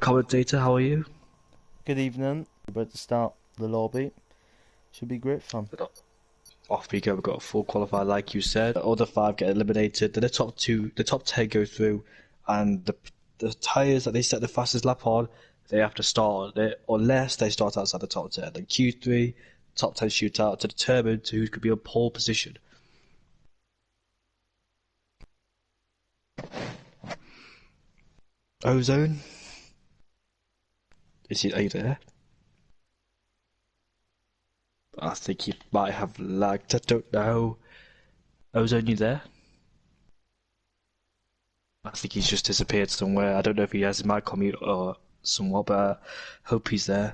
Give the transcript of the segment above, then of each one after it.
commentator, how are you? Good evening. We're about to start the lobby. Should be great fun. Off we go, we've got a full qualifier like you said. The other 5 get eliminated, then the top 10 go through, and the tyres that they set the fastest lap on, they have to start on it, unless they start outside the top 10. Then Q3, top 10 shootout to determine who could be on pole position. Ozone? Are you there? I think he might have lagged, I don't know. Ozone, you there? I think he's just disappeared somewhere. I don't know if he has his mic on mute or somewhat, but I hope he's there.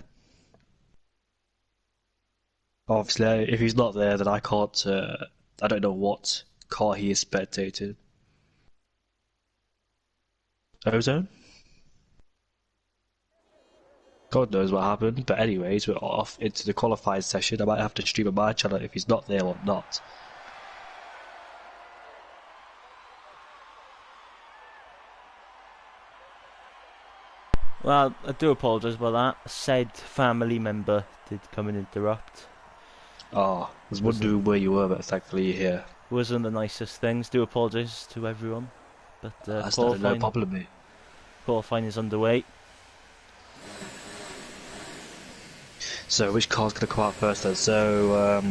Obviously, if he's not there, then I can't, I don't know what car he is spectating. Ozone? God knows what happened, but anyways, we're off into the qualified session. I might have to stream on my channel if he's not there or not. Well, I do apologise about that. Said family member did come and interrupt. Oh, I was wondering where you were, but thankfully you're here. Wasn't the nicest things. Do apologise to everyone. But that's not no problem, mate. Qualifying is underway. So, which car's going to come out first then? So,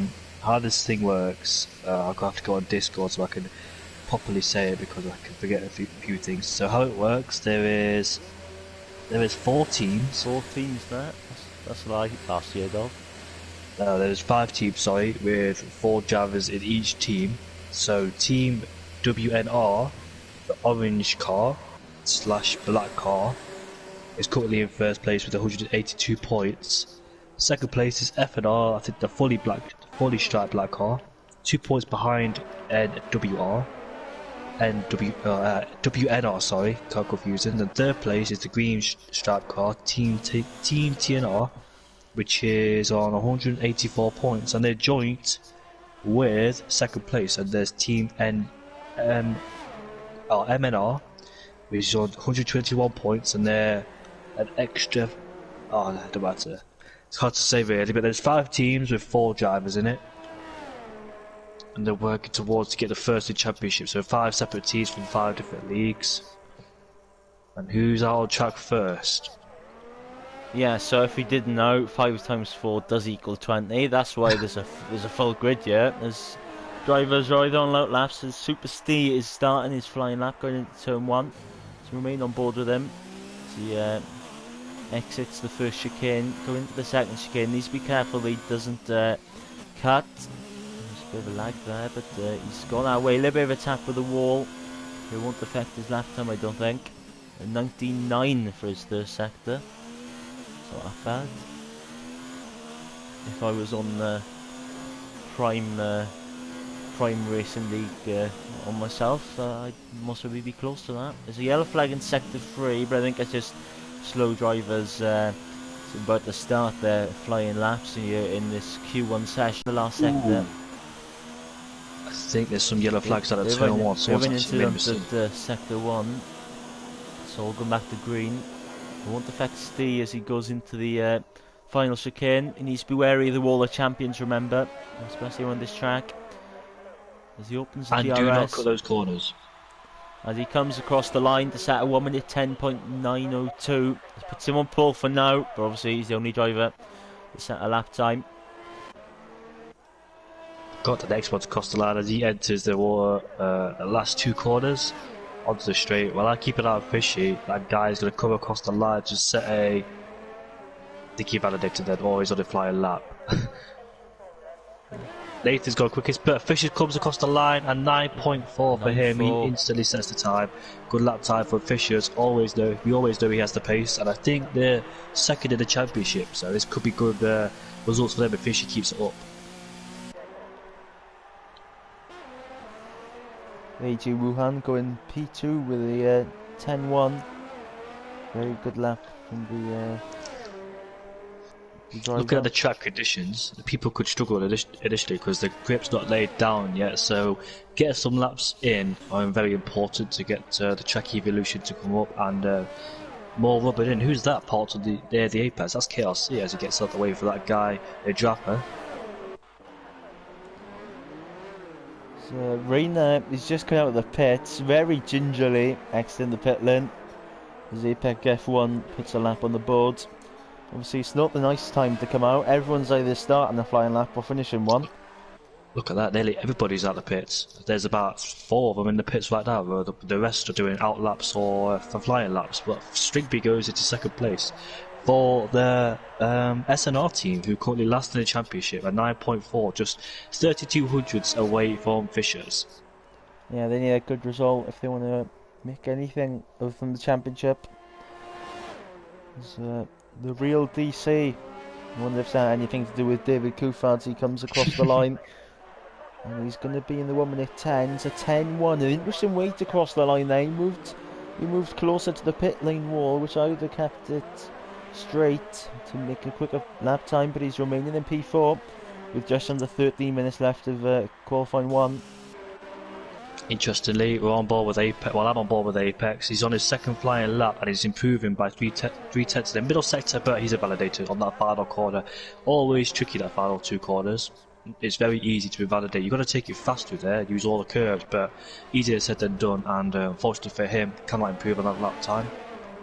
how this thing works, I'll have to go on Discord so I can properly say it because I can forget a few things. So, how it works, there is 4 teams. 4 teams there? That's like last year, though. No, there's 5 teams, sorry, with 4 drivers in each team. So, Team WNR, the orange car / black car, is currently in first place with 182 points. Second place is FNR, I think the fully striped black car, 2 points behind WNR, sorry, can't confuse it. And third place is the green striped car, Team TNR, which is on 184 points, and they're joint with second place. And there's Team MNR, which is on 121 points, and they're an extra. Oh, no, don't matter. It's hard to say really, but there's 5 teams with 4 drivers in it, and they're working towards to get the first in championship. So 5 separate teams from 5 different leagues. And who's out on track first? Yeah, so if you didn't know, 5 times 4 does equal 20. That's why there's a full grid. Yeah, there's drivers right on low laps. As Super Steve is starting his flying lap going into turn 1, so remain on board with him. He exits the first chicane, go into the second chicane. Needs to be careful that he doesn't cut. There's a bit of a lag there, but he's gone our way. A little bit of a tap with the wall. It won't affect his lap time, I don't think. A 99 for his third sector. It's not that bad. If I was on the Prime Racing League on myself, I'd most probably be close to that. There's a yellow flag in sector 3, but I think it's just slow drivers about to start their flying laps in this Q1 session, the last sector. I think there's some yellow flags at turn 1, so moving into sector 1. So we'll go back to green. It won't affect Steve as he goes into the final chicane. He needs to be wary of the wall of champions, remember, especially on this track. As he opens the DRS. And do not cut those corners. As he comes across the line to set a 1 minute 10.902. This puts him on pole for now, but obviously he's the only driver to set a lap time. Got the next one to cross the line as he enters the last 2 corners onto the straight. Well, I keep an eye on Fishy. That guy's going to come across the line, just set a. They keep addicted then, always on a flying lap. Nathan's got quickest, but Fisher comes across the line and 9.4 for him. He instantly sets the time. Good lap time for Fisher. We always know he has the pace, and I think they're second in the championship, so this could be good results for them if Fisher keeps it up. AJ Wuhan going P2 with a 10.1. Very good lap from the Looking at the track conditions, the people could struggle initially because the grip's not laid down yet, so getting some laps in are very important to get the track evolution to come up and More rubbing in. Who's that part of the apex? That's KRC as he gets out the way for that guy, a Drapper. So Reina is just coming out of the pits, very gingerly exiting the pit lane. As Apex F1 puts a lap on the board. Obviously, it's not the nice time to come out. Everyone's either starting a flying lap or finishing one. Look at that, nearly everybody's out the pits. There's about 4 of them in the pits right now. The rest are doing out laps or for flying laps. But Strigby goes into second place for the SNR team, who currently last in the championship at 9.4, just 32 hundredths away from Fishers. Yeah, they need a good result if they want to make anything other than the championship. The real DC. I wonder if that had anything to do with David Coulthard as he comes across the line. And he's going to be in the 1 minute 10. It's a 10-1. An interesting way to cross the line there. He moved closer to the pit lane wall, which I would have kept it straight to make a quicker lap time, but he's remaining in P4 with just under 13 minutes left of qualifying 1. Interestingly, we're on board with Apex. Well, I'm on board with Apex. He's on his second flying lap and he's improving by 3/10 in the middle sector, but he's a validator on that final corner. Always tricky, that final 2 corners. It's very easy to invalidate. You've got to take it fast through there, use all the curves, but easier said than done. And unfortunately for him, cannot improve on that lap time.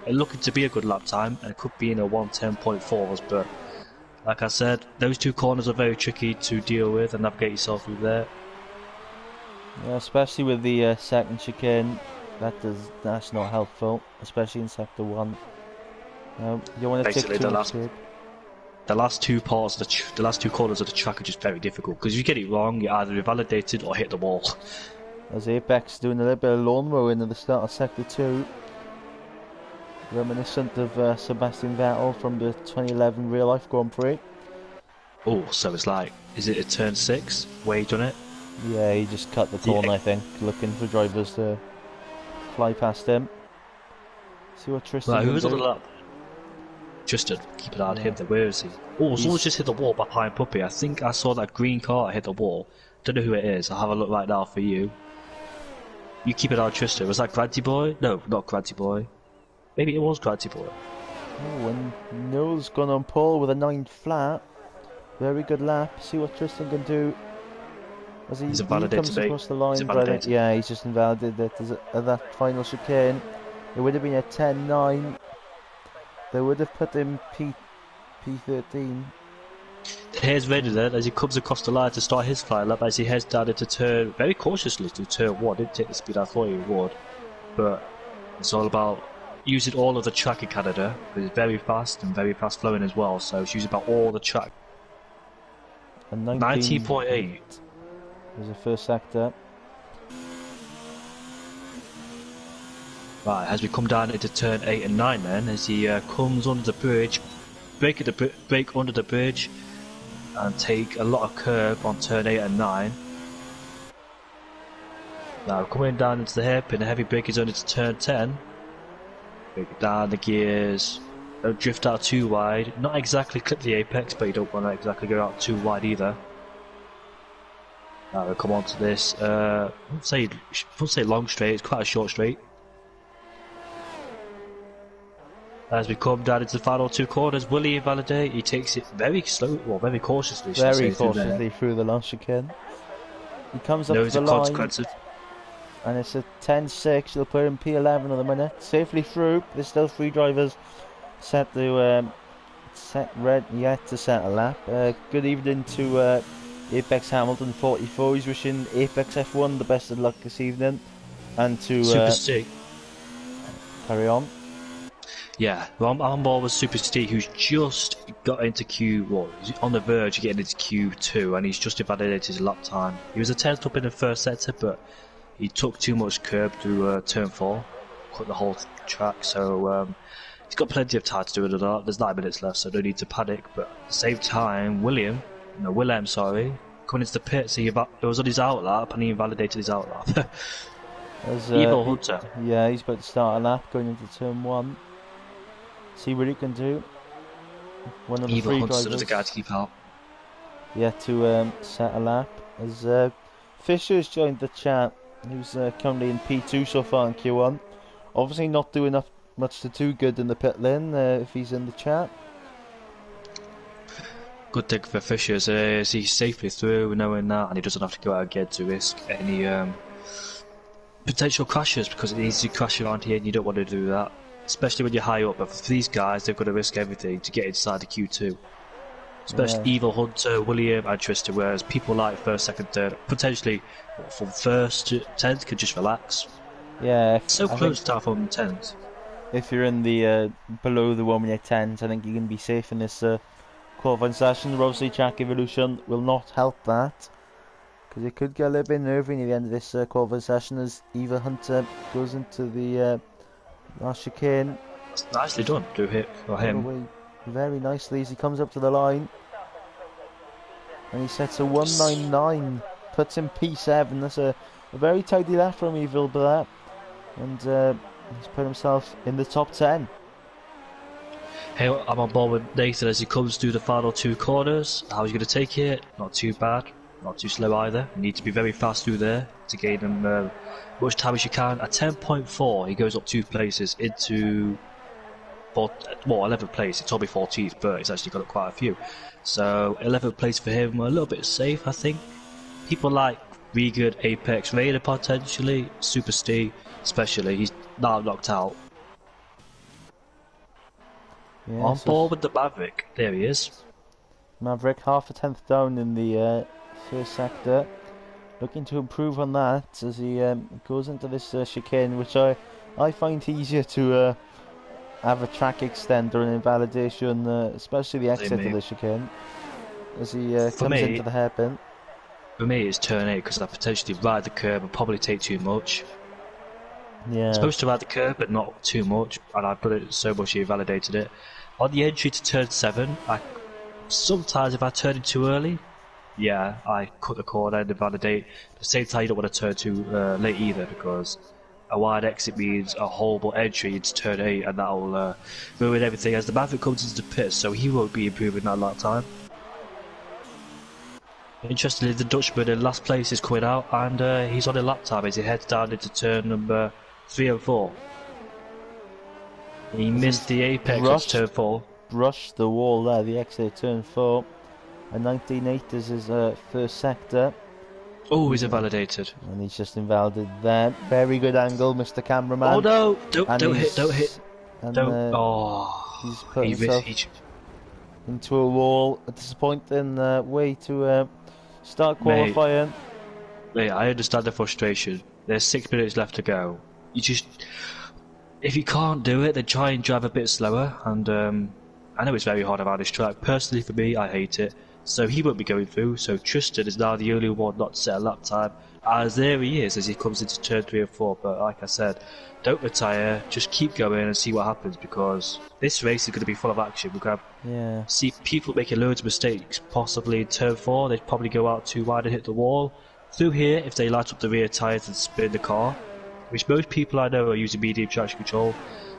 It's looking to be a good lap time, and it could be in a 1:10.4s, but like I said, those 2 corners are very tricky to deal with and navigate yourself through there. Yeah, especially with the second chicane, that's not helpful, especially in sector 1. You want to Basically, take the last 2 parts, the last 2 corners of the track are just very difficult because if you get it wrong, you're either invalidated or hit the wall. As Apex doing a little bit of lawn mowing at the start of sector 2, reminiscent of Sebastian Vettel from the 2011 real life Grand Prix. Oh, so it's like, is it a turn 6 where he done it? Yeah, he just cut the corner, I think, looking for drivers to fly past him. See what Tristan Right, who was do. on the lap? Tristan, keep an eye on him there, where is he? Oh, someone's just hit the wall behind Puppy. I think I saw that green car hit the wall. Don't know who it is, I'll have a look right now for you. You keep an eye on Tristan. Was that Granty Boy? No, not Granty Boy. Maybe it was Granty Boy. Oh, and Noel's gone on pole with a 9 flat. Very good lap. See what Tristan can do. As he comes across the line, yeah, he's just invalidated it at that final chicane. It would have been a 10-9. They would have put him P13. Here's ready then as he comes across the line to start his flying lap as he heads down into turn, very cautiously to turn 1. Didn't take the speed I thought he would, but it's all about using all of the track in Canada, because it's very fast and very fast flowing as well, so it's using about all the track. 19.8 was the first sector. Right, as we come down into turn 8 and 9 then, as he comes under the bridge, break under the bridge and take a lot of curve on turn 8 and 9. Now coming down into the hairpin, the heavy brake is on into turn 10. Break down the gears, don't drift out too wide, not exactly clip the apex, but you don't want to exactly go out too wide either. Now we'll come on to this, I won't say long straight, it's quite a short straight. As we come down into the final 2 corners, will he invalidate? He takes it very slow, well, very cautiously. Very cautiously through the last chicane. He comes up to the line, and it's a 10-6. They'll put him P11 on the minute, safely through. There's still 3 drivers set to yet to set a lap. Good evening to Apex Hamilton 44. He's wishing Apex F1 the best of luck this evening, and to Super Stick. Carry on. Yeah, well, I'm on board with Super Steve, who's just got into Q, well, he's on the verge of getting into Q2, and he's just invalidated his lap time. He was a 10th up in the first sector, but he took too much curb through turn 4, cut the whole track, so he's got plenty of time to do it. There's 9 minutes left, so no need to panic, but at the same time, Willem, coming into the pits, it was on his out lap, and he invalidated his out lap. Evil Hunter. Yeah, he's about to start a lap going into turn 1. See what he can do. One of the Evil 3 Hunter's drivers. the guy to keep out. Yeah, to set a lap. As Fisher's joined the chat, who's currently in P2 so far in Q1. Obviously not doing much to do good in the pit lane if he's in the chat. Good thing for Fishers is he's safely through knowing that, and he doesn't have to go out again to risk any potential crashes, because it's easy to crash around here and you don't want to do that, especially when you're high up. But for these guys, they've got to risk everything to get inside the Q2, especially Evil, Hunter, William and Tristan, whereas people like first, second, third, potentially from first to 10th could just relax. Yeah, So close to from 10th. If you're in the below the 1 minute 10s, I think you can be safe in this qualifying session. Obviously, track evolution will not help that, because it could get a little bit nervy near the end of this qualifying session as Eva Hunter goes into the last chicane. That's nicely done to hit for him. Away very nicely as he comes up to the line. And he sets a 199, puts in P7. That's a very tidy lap from Evil Blair. And he's put himself in the top 10. Hey, I'm on board with Nathan as he comes through the final 2 corners. How he's going to take it? Not too bad, not too slow either. You need to be very fast through there to gain him much time as you can. At 10.4, he goes up 2 places into 11th place. He told me 14th, but he's actually got up quite a few. So 11th place for him, a little bit safe, I think. People like Regan, Apex, Raider potentially, Super Steve, especially. He's now knocked out. Yeah, On board with the Maverick. There he is. Maverick, half a tenth down in the first sector. Looking to improve on that as he goes into this chicane, which I find easier to have a track extender and invalidation, especially the exit of the chicane, as he comes into the hairpin. For me, it's turn 8 because I potentially ride the curb and probably take too much. Yeah. I'm supposed to ride the curb, but not too much, and I put it so much he validated it. On the entry to turn 7, sometimes if I turn it too early, yeah, I cut the corner and invalidate. At the same time, you don't want to turn too late either, because a wide exit means a horrible entry into turn 8, and that'll ruin everything as the Maverick comes into the pit, so he won't be improving that lap time. Interestingly, the Dutchman in last place is coming out, and he's on a lap time as he heads down into turn number 3 and 4. He missed the apex of turn 4. Brushed the wall there, the exit turn 4. And 19.8 is his first sector. Oh, he's invalidated. And he's just invalidated there. Very good angle, Mr. Cameraman. Oh no! Don't hit. And, he's put himself into a wall. A disappointing way to start qualifying. Mate, I understand the frustration. There's 6 minutes left to go. If you can't do it, then try and drive a bit slower. And I know it's very hard around this track. Personally, for me, I hate it. So he won't be going through. So Tristan is now the only one not to set a lap time. As there he is as he comes into turn 3 and 4. But like I said, don't retire. Just keep going and see what happens, because this race is going to be full of action. We're going to see people making loads of mistakes. Possibly in turn 4, they'd probably go out too wide and hit the wall. Through here, if they light up the rear tyres and spin the car, which most people I know are using medium traction control.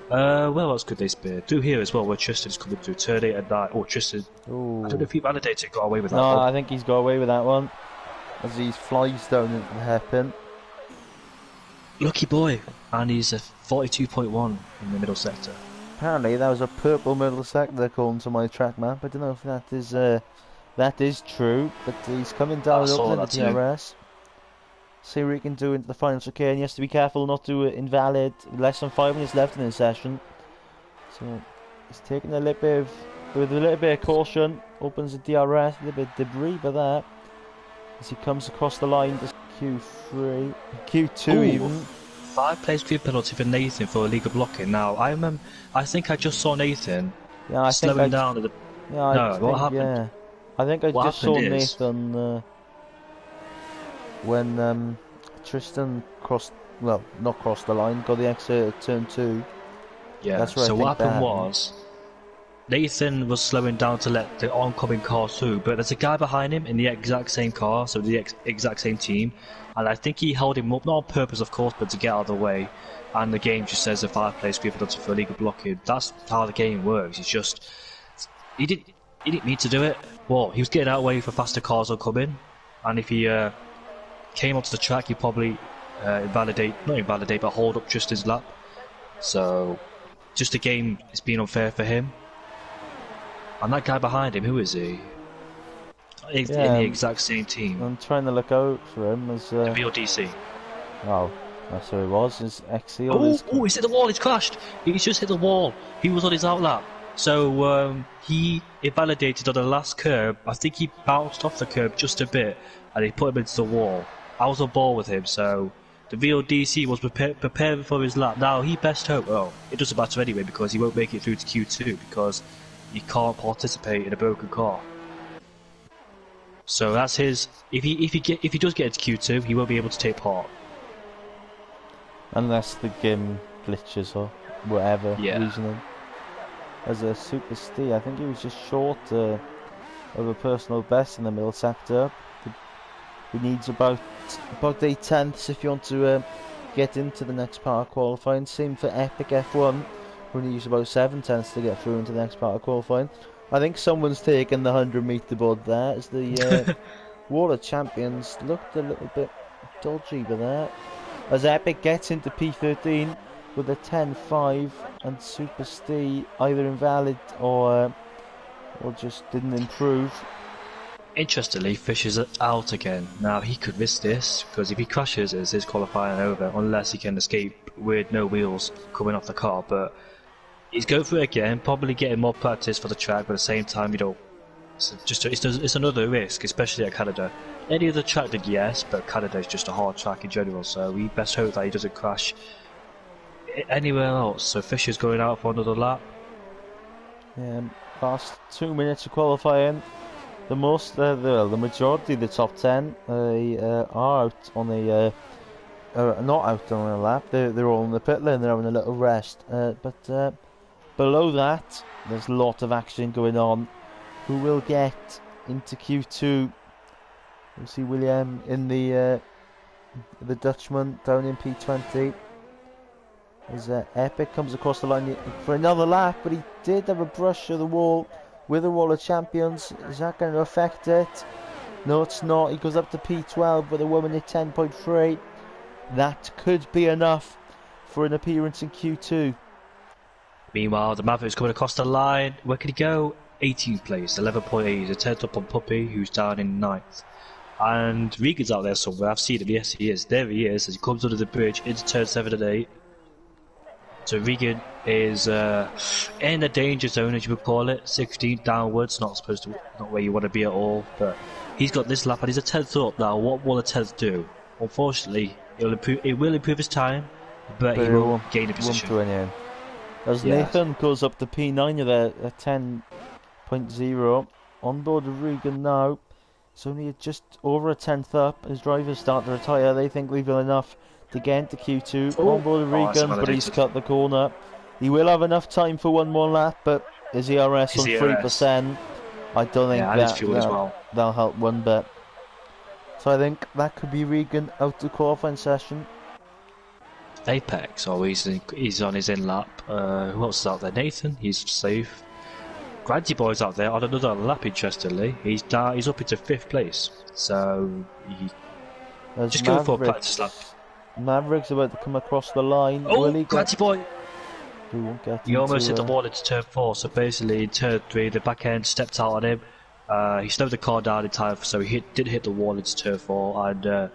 Where else could they spin? Through here as well, where Tristan's coming through turn 8 and 9. Oh, Tristan. Ooh. I don't know if he validated, got away with that one. No, I think he's got away with that one, as he flies down into the hairpin. Lucky boy. And he's a 42.1 in the middle sector. Apparently that was a purple middle sector according to my track map. I don't know if that is true, but he's coming down up to the DRS. See what he can do into the final chicane. He has to be careful not to invalid. Less than 5 minutes left in the session, so he's taking a little bit of caution. Opens the DRS, a little bit of debris by that as he comes across the line to Q3, Q2. Ooh, even 5 place grid penalty for Nathan for illegal blocking. Now I think I just saw Nathan slowing down at the. Yeah, what happened? Yeah, I think I just saw Nathan. When Tristan not crossed the line, got the exit at turn 2. Yeah, that's so what happened was, Nathan was slowing down to let the oncoming car through, but there's a guy behind him in the exact same car, so the exact same team, and I think he held him up, not on purpose of course, but to get out of the way, and the game just says a 5 place grid penalty for illegal blocking. That's how the game works. It's just, he didn't mean to do it. Well, he was getting out of the way for faster cars oncoming, and if he came onto the track, he probably not invalidate, but hold up Tristan's lap. So just the game is being unfair for him. And that guy behind him, who is he? In the exact same team. I'm trying to look out for him as The real DC. Oh, that's who he was. His Exil. Oh, he's hit the wall. He's crashed. He's just hit the wall. He was on his outlap. So he invalidated on the last curb. I think he bounced off the curb just a bit, and he put him into the wall. I was on ball with him, so the real DC was preparing for his lap. Now he best hope. Oh, it doesn't matter anyway because he won't make it through to Q2 because he can't participate in a broken car. So that's his. If he does get into Q2, he won't be able to take part. Unless the game glitches or whatever reasoning. As a Super Steve, I think he was just short of a personal best in the middle sector. He needs about 8 tenths if you want to get into the next part of qualifying. Same for Epic F1, who needs about 7 tenths to get through into the next part of qualifying. I think someone's taken the 100-meter board there, as the Wall of Champions looked a little bit dodgy with that. As Epic gets into P13 with a 10.5, and Super Steve either invalid or just didn't improve. Interestingly, Fisher's out again. Now he could miss this because if he crashes, it's his qualifying over unless he can escape with no wheels coming off the car. But he's going for it again, probably getting more practice for the track, but at the same time, it's another risk, especially at Canada. Any other track, then yes, but Canada is just a hard track in general, so we best hope that he doesn't crash anywhere else. So Fisher's going out for another lap. Last 2 minutes of qualifying. The majority of the top 10 are out on the not out on a lap. They're all in the pit lane. They're having a little rest. But below that, there's a lot of action going on. Who will get into Q2? We'll see William in the Dutchman down in P20. As Epic comes across the line for another lap, but he did have a brush of the wall with the Wall of Champions. Is that going to affect it? No, it's not. He goes up to P12 with a woman at 10.3. That could be enough for an appearance in Q2. Meanwhile, the Maverick's coming across the line. Where could he go? 18th place, 11.8. He's a 10th up on Puppy, who's down in 9th. And Regan's out there somewhere. I've seen him. Yes, he is. There he is as he comes under the bridge into turn 7 and 8. So Regan is in the danger zone, as you would call it, 16 downwards, not where you want to be at all. But he's got this lap, and he's a 10th up now. What will a 10th do? Unfortunately, it will improve his time, but he won't gain a position. As Nathan goes up to P9 with a 10.0 on board of Regan now. It's only just over a 10th up. His drivers start to retire. They think they've got enough to get into Q2 on board of Regan, but he's cut the corner. He will have enough time for one more lap, but his ERS on 3%. I don't think that'll help one bit. So I think that could be Regan out the qualifying session. Apex, he's on his in lap. Who else is out there? Nathan, he's safe. Granty Boy's out there on another lap, interestingly. He's up into 5th place. So just going for a practice lap. Maverick's about to come across the line. Oh, Granty Boy! He almost hit the wall into turn 4, so basically in turn 3 the back end stepped out on him. He slowed the car down in time, so he did hit the wall into turn 4, and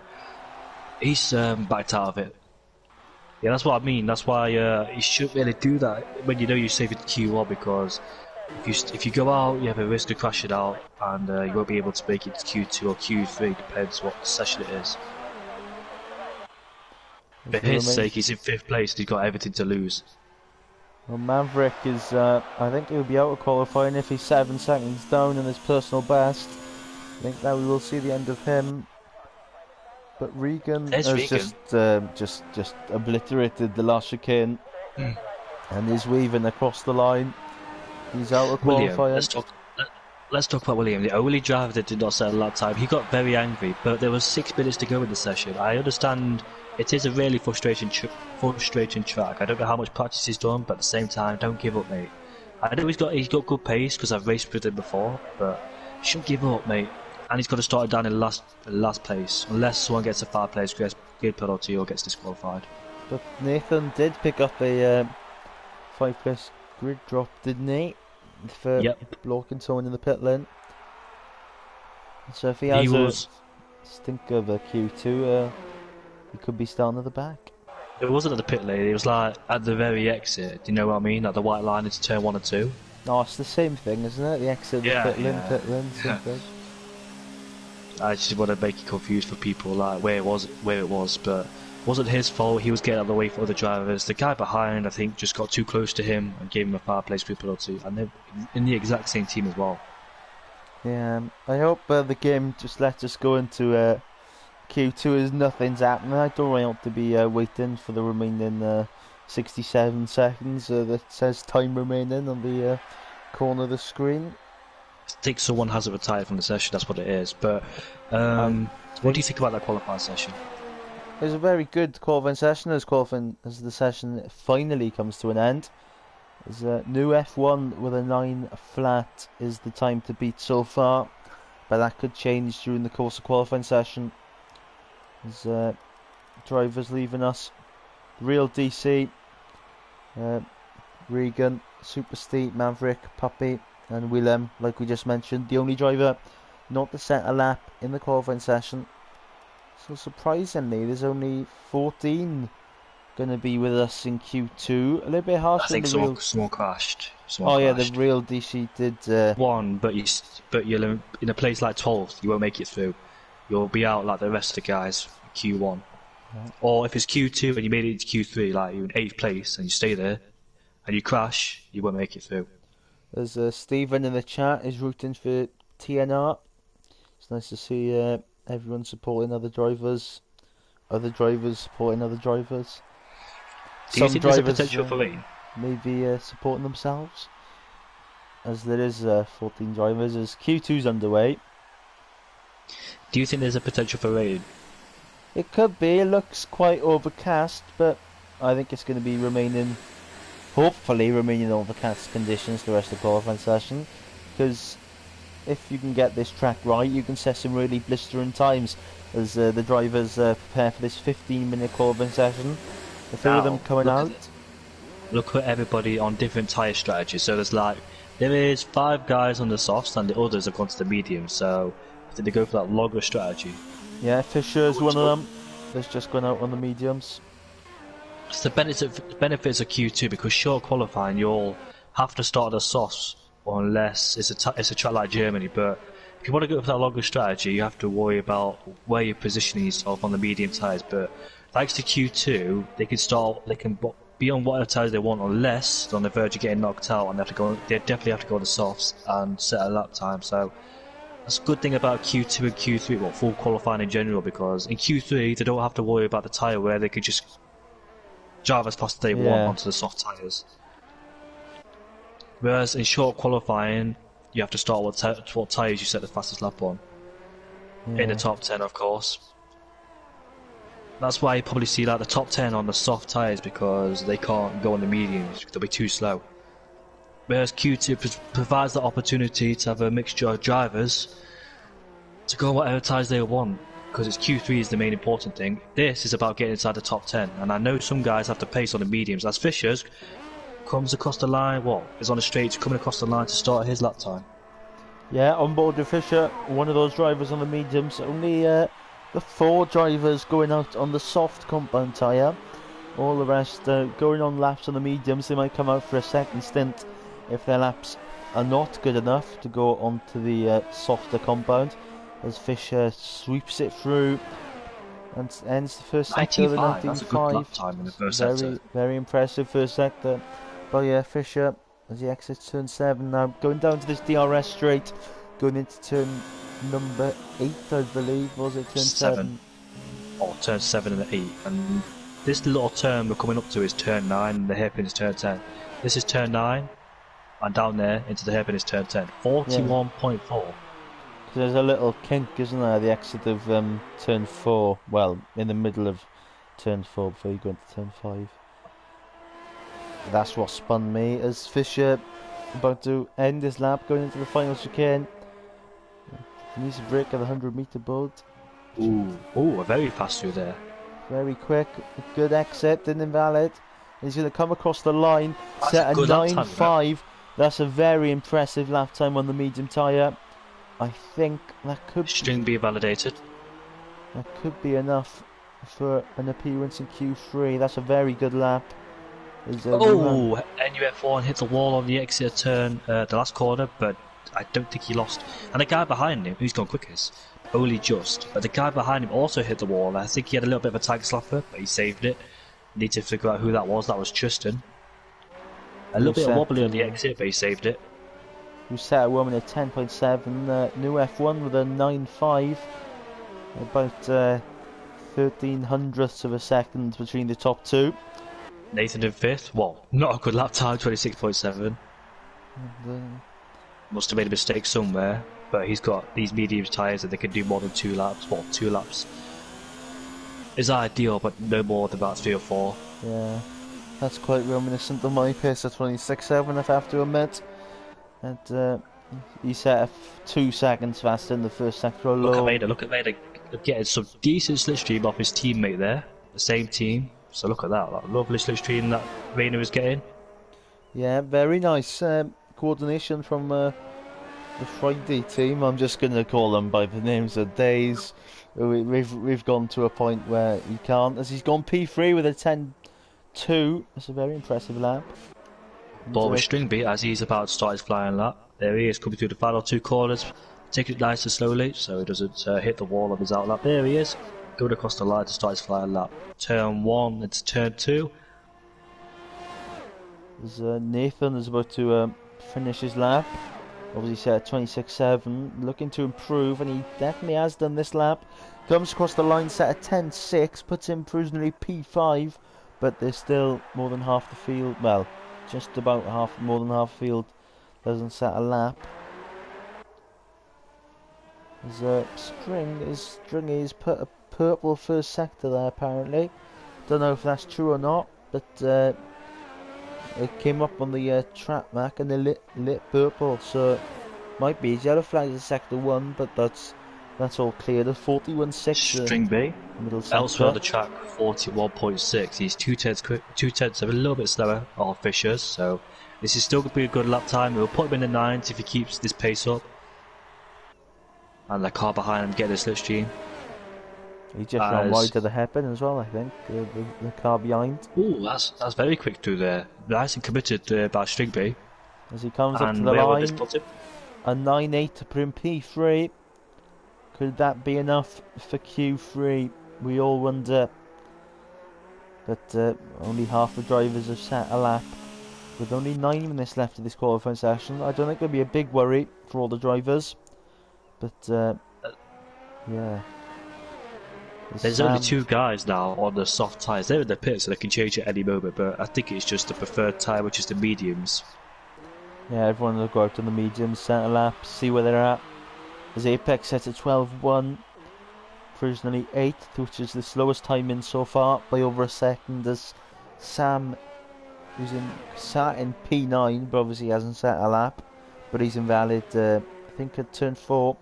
he's backed out of it. Yeah, that's what I mean. That's why you shouldn't really do that when you know you're safe in Q1, because if you go out, you have a risk of crashing out, and you won't be able to make it to Q2 or Q3, depends what session it is. For his sake, he's in 5th place and he's got everything to lose. Well, Maverick is, I think he'll be out of qualifying if he's 7 seconds down in his personal best. I think that we will see the end of him. But Regan has just obliterated the last chicane and is weaving across the line. He's out of qualifying. Let's talk about William, the only driver that did not set a lap time. He got very angry, but there was 6 minutes to go in the session. I understand it is a really frustrating track. I don't know how much practice he's done, but at the same time, don't give up, mate. I know he's got good pace because I've raced with him before, but shouldn't give up, mate. And he's got to start down in last place, unless someone gets a 5-place grid penalty or gets disqualified. But Nathan did pick up a 5-place grid drop, didn't he? For blocking someone in the pit lane. So if he has a stink of a Q2, he could be starting at the back. It wasn't at the pit lane, it was like at the very exit, do you know what I mean? Like the white line into turn 1 and 2. No, it's the same thing, isn't it? The exit of the pit lane, same thing. I just want to make it confused for people, like where it was, but it wasn't his fault. He was getting out of the way for other drivers. The guy behind, I think, just got too close to him and gave him a 5-place grid penalty, and they're in the exact same team as well. Yeah, I hope the game just lets us go into Q2 as nothing's happening. I don't want to be waiting for the remaining 67 seconds that says time remaining on the corner of the screen. I think someone hasn't retired from the session, that's what it is. But what do you think about that qualifying session? It was a very good qualifying session as the session finally comes to an end. As new F1 with a 9 flat is the time to beat so far, but that could change during the course of qualifying session. As drivers leaving us, Real DC, Regan, Super Steve, Maverick, Puppy and Willem, like we just mentioned, the only driver not to set a lap in the qualifying session. So surprisingly, there's only 14 going to be with us in Q2. A little bit harsh. I think someone crashed. The Real DC did. One, but you're in a place like 12th, you won't make it through. You'll be out like the rest of the guys Q1. Right. Or if it's Q2 and you made it into Q3, like you're in 8th place and you stay there and you crash, you won't make it through. There's Stephen in the chat is rooting for TNR. It's nice to see everyone supporting other drivers supporting other drivers. Do you think there's a potential for rain? Maybe supporting themselves, as there is 14 drivers as Q2's underway. Do you think there's a potential for rain? It could be. It looks quite overcast, but I think it's going to be hopefully remaining overcast conditions the rest of the qualifying session, because if you can get this track right, you can set some really blistering times as the drivers prepare for this 15-minute qualifying session. The three of them coming out. Look at everybody on different tyre strategies. So there is 5 guys on the softs and the others have gone to the mediums. So I think they go for that longer strategy. Yeah, Fisher's one of them. That's just gone out on the mediums. It's the benefits of Q2 because short qualifying you'll have to start at the softs unless it's a track like Germany. But if you want to go for that longer strategy, you have to worry about where you're positioning yourself on the medium tyres. But thanks to Q2, they can be on whatever tyres they want unless they're on the verge of getting knocked out and they definitely have to go on the softs and set a lap time. So that's a good thing about Q2 and Q3, well, full qualifying in general, because in Q3 they don't have to worry about the tyre where they could just drive as fast as they want onto the soft tyres. Whereas in short qualifying, you have to start what tyres you set the fastest lap on. In the top 10, of course. That's why you probably see like the top 10 on the soft tyres, because they can't go on the mediums, they'll be too slow. Whereas Q2 provides the opportunity to have a mixture of drivers to go on whatever tyres they want, because it's Q3 is the main important thing. This is about getting inside the top 10, and I know some guys have to pace on the mediums, as Fisher's comes across the line, is on the straight, coming across the line to start his lap time. Yeah, on board with Fisher, one of those drivers on the mediums. Only the 4 drivers going out on the soft compound tyre. All the rest going on laps on the mediums. They might come out for a second stint if their laps are not good enough to go onto the softer compound, as Fisher sweeps it through and ends the first sector with 95. That's a good lap time in the first sector. Very impressive first sector by Fisher as he exits turn 7 now, going down to this DRS straight, going into turn number 8, I believe. Was it turn 7? Turn 7 and 8, and this little turn we're coming up to is turn 9 and the hairpin is turn 10. This is turn 9 and down there into the hairpin is turn 10. 41.4. There's a little kink, isn't there, the exit of turn 4, well, in the middle of turn 4 before you go into turn 5. That's what spun me as Fisher about to end his lap, going into the final chicane. He needs a break at the 100-metre boat. Ooh, a very fast through there. Very quick, good exit, didn't invalid. He's going to come across the line, That's set a a good lap time, 9.5. That's a very impressive lap time on the medium tyre. I think that could String be validated. be enough for an appearance in Q3. That's a very good lap. Oh, NUF1 hit the wall on the exit turn, the last corner, but I don't think he lost. And the guy behind him, who's gone quickest, only just. But the guy behind him also hit the wall. I think he had a little bit of a tag slapper, but he saved it. Need to figure out who that was. That was Tristan. A little bit wobbly on the exit, but he saved it. Who set a woman at 10.7. New F1 with a 9.5. About 13 hundredths of a second between the top two. Nathan in 5th. Well, not a good lap time, 26.7. Must have made a mistake somewhere, but he's got these medium tyres that they can do more than 2 laps. Well, 2 laps is ideal, but no more than about 3 or 4. Yeah, that's quite reminiscent of my pace at 26.7, if I have to admit. And he set 2 seconds faster in the first sector alone. Look at Vader getting some decent slipstream off his teammate there, the same team. So look at that lovely slipstream that Vader was getting. Yeah, very nice coordination from the Friday team. I'm just going to call them by the names of days. We've gone to a point where he can't, as he's gone P3 with a 10.2. It's a very impressive lap. Ball with string beat as he's about to start his flying lap. There he is, coming through the final 2 corners, taking it nice and slowly so he doesn't hit the wall of his outlap. There he is, going across the line to start his flying lap. Turn 1 into turn 2. As Nathan is about to finish his lap. Obviously set 26.7, looking to improve, and he definitely has done this lap. Comes across the line, set at 10.6, puts him provisionally P5, but there's still more than half the field, well, just about more than half the field doesn't set a lap. As String is put a purple first sector there apparently. Don't know if that's true or not, but it came up on the track map and they lit purple, so might be his yellow flag is sector 1, but that's all clear. The 41.6 String B. Middle sector. Elsewhere on the track, 41.6. He's 2/10 of a little bit slower off Fishers, so this is still going to be a good lap time. We'll put him in the 9s if he keeps this pace up. And the car behind him getting a slipstream. He just ran wide to the hairpin as well, I think. The car behind. Ooh, that's very quick through there. Nice and committed by String B. As he comes up to the line, a 9.8 to put him P3. Could that be enough for Q3? We all wonder. But only half the drivers have set a lap. With only 9 minutes left of this qualifying session, I don't think it'll be a big worry for all the drivers. But yeah. There's only 2 guys now on the soft tyres. They're in the pit, so they can change at any moment, but I think it's just the preferred tyre, which is the mediums. Yeah, everyone will go out on the mediums, set a lap, see where they're at. As Apex sets at 12.1, provisionally 8th, which is the slowest time in so far by over a second. As Sam, who's sat in P9, but obviously hasn't set a lap, but he's invalid, I think at turn 4.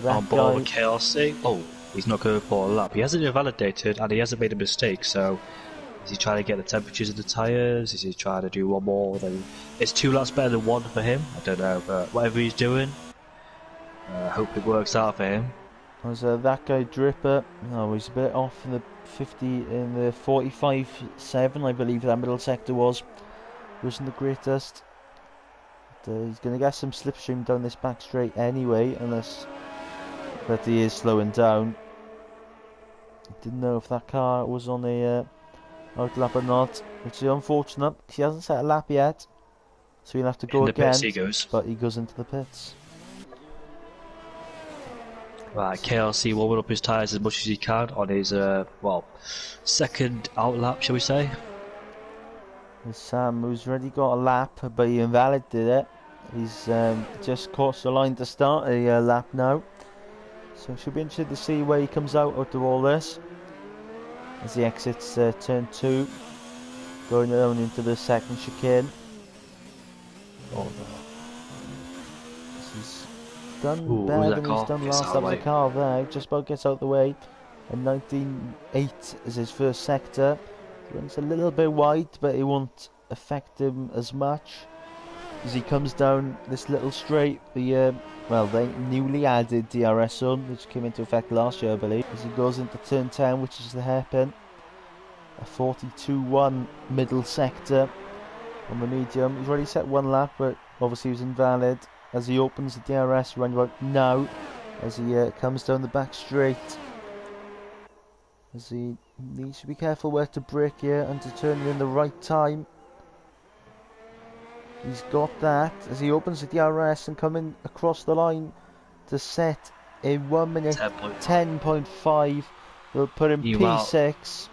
On board with KLC. Oh, he's not going for a lap. He hasn't invalidated and he hasn't made a mistake, so is he trying to get the temperatures of the tyres? Is he trying to do one more? It's 2 laps better than 1 for him. I don't know, but whatever he's doing, I hope it works out for him. There's that guy Dripper. No, he's a bit off in the 45.7, I believe that middle sector was. Wasn't the greatest. He's going to get some slipstream down this back straight anyway, but he is slowing down. Didn't know if that car was on a out lap or not, which is unfortunate. He hasn't set a lap yet, so he'll have to go again. Pits he goes. But he goes into the pits. Right, KLC warming up his tyres as much as he can on his second out lap, shall we say? Sam, who's already got a lap, but he invalidated it. He's just crossed the line to start a lap now. So it should be interesting to see where he comes out of all this. As he exits turn 2, going down into the second chicane. Oh no. This is done better than he's done last. That was a car there, just about gets out the way. And 19.8 is his first sector. Runs a little bit wide, but it won't affect him as much as he comes down this little straight. The they newly added DRS zone, which came into effect last year, I believe, as he goes into turn 10, which is the hairpin. A 42.1 middle sector on the medium. He's already set one lap, but obviously he was invalid. As he opens the DRS roundabout now, as he comes down the back straight. As he needs to be careful where to brake here and to turn in the right time. He's got that as he opens the DRS and coming across the line to set a 1 minute 10.5. They'll put him P6.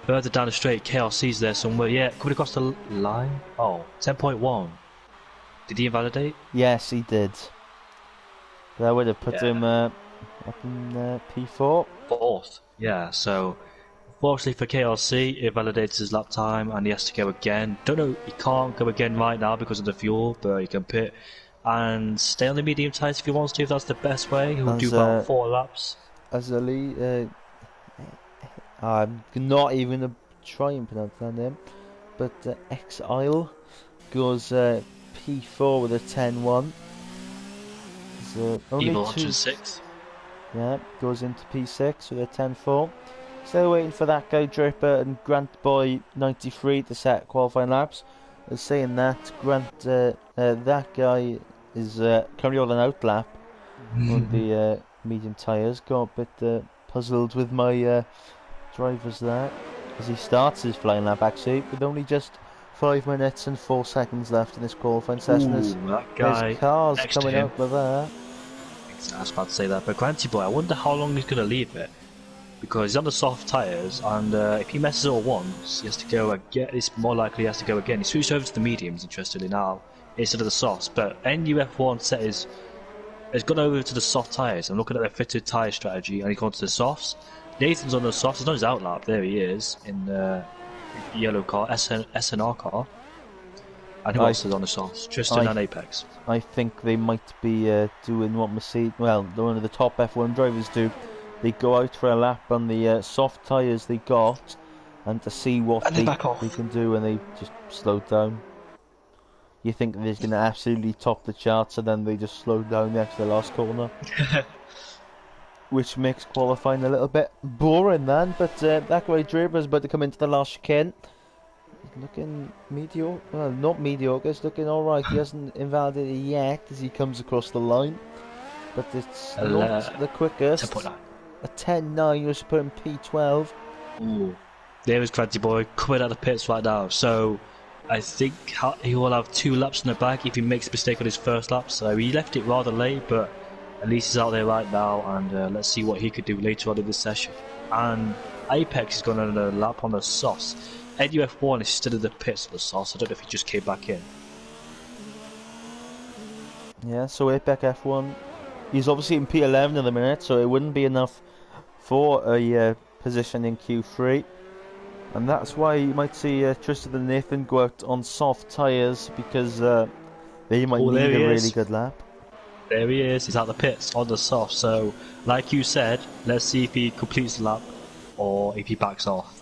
Further down the straight, KRC's there somewhere. Yeah, coming across the line. Oh, 10.1. Did he invalidate? Yes, he did. That would have put him up in P4. Fourth. Yeah, so fortunately for KRC, it validates his lap time and he has to go again. Don't know, he can't go again right now because of the fuel, but he can pit and stay on the medium tyres if he wants to, if that's the best way. He'll do about 4 laps. Azali, I'm not even going to try and pronounce that name, but Exile goes P4 with a 10.1. Evil 106. Yeah, goes into P6 with a 10.4. Still waiting for that guy Draper and Grant Boy 93 to set qualifying laps. Saying that, Grant, that guy is currently on an out lap on the medium tyres. Got a bit puzzled with my drivers there as he starts his flying lap actually with only just 5 minutes and 4 seconds left in this qualifying session. That guy there's cars coming up with there. I was about to say that, but Granty Boy, I wonder how long he's going to leave it, because he's on the soft tyres, and if he messes it all once, he has to go again. It's more likely he has to go again. He switched over to the mediums, interestingly now, instead of the softs. But NUF1 set has gone over to the soft tyres. I'm looking at their fitted tyre strategy, and he's gone to the softs. Nathan's on the softs. He's on his outlap. There he is in the yellow car, SNR car. And who else is on the softs? Tristan and Apex. I think they might be doing what one of the top F1 drivers do. They go out for a lap on the soft tyres they got, and to see what they can do, and they just slow down. You think they're going to absolutely top the charts, and then they just slow down next to the last corner. Which makes qualifying a little bit boring then, but that guy Draper's about to come into the last chicane. Looking mediocre, well, not mediocre, it's looking alright. He hasn't invalidated yet as he comes across the line, but it's not the quickest. 10.9. A 10.9, you're put in P12. Ooh, there is Cranty Boy coming out of the pits right now, so I think he will have 2 laps in the back if he makes a mistake on his first lap. So he left it rather late, but at least he's out there right now, and let's see what he could do later on in this session. And Apex is going on a lap on the softs. NUF1 is still in the pits of the sauce. I don't know if he just came back in. Yeah, so Apex F1, he's obviously in P11 in the minute, so it wouldn't be enough for a position in Q3. And that's why you might see Tristan and Nathan go out on soft tyres, because they might need a really good lap. There he is, he's out the pits on the soft. So, like you said, let's see if he completes the lap or if he backs off.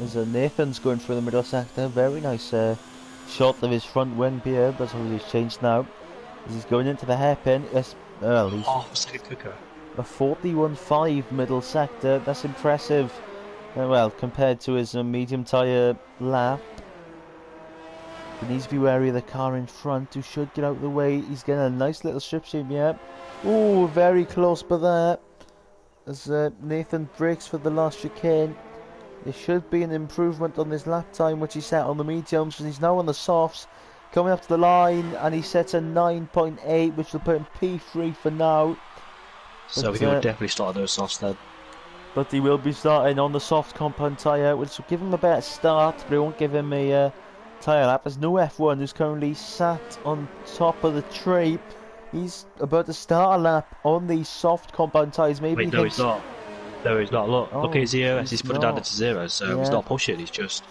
As Nathan's going through the middle sector, very nice shot of his front wing here, but he's changed now. As he's going into the hairpin, he's second quicker. A 41.5 middle sector, that's impressive. Well, compared to his medium tyre lap. He needs to be wary of the car in front, who should get out of the way. He's getting a nice little strip seam, yeah. Ooh, very close by there. As Nathan brakes for the last chicane. There should be an improvement on this lap time, which he set on the mediums, and he's now on the softs. Coming up to the line, and he sets a 9.8, which will put him P3 for now. So he will definitely start on those softs then. But he will be starting on the soft compound tyre, which will give him a better start, but it won't give him a tyre lap. There's no F1 who's currently sat on top of the tree. He's about to start a lap on these soft compound tyres. Maybe wait, no, he's not. No, he's not. Look at his EOS. He's put it down to 0, so he's not pushing. He's just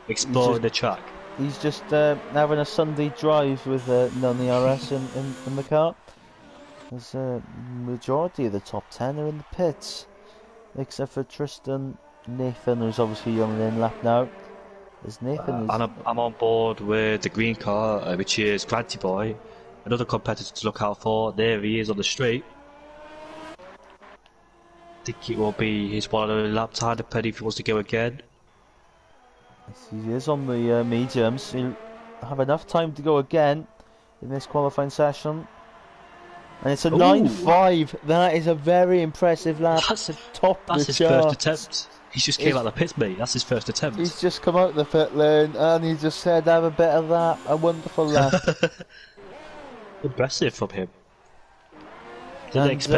exploring the track. He's just having a Sunday drive with non-ERS in the car. There's a majority of the top 10 are in the pits. except for Tristan. Nathan, who's obviously on the in lap now. As Nathan is... And I'm on board with the green car, which is Granty Boy, another competitor to look out for. There he is on the straight. I think it will be his one of the lap time, depending if he wants to go again. Yes, he is on the mediums. He'll have enough time to go again in this qualifying session. And it's a 9.5. That is a very impressive lap. That's to top That's the his charts. first attempt. He's just came out of the pits, mate. That's his first attempt. He's just come out of the pit lane and he just said, have a bit of that. A wonderful lap. Impressive from him. Didn't expect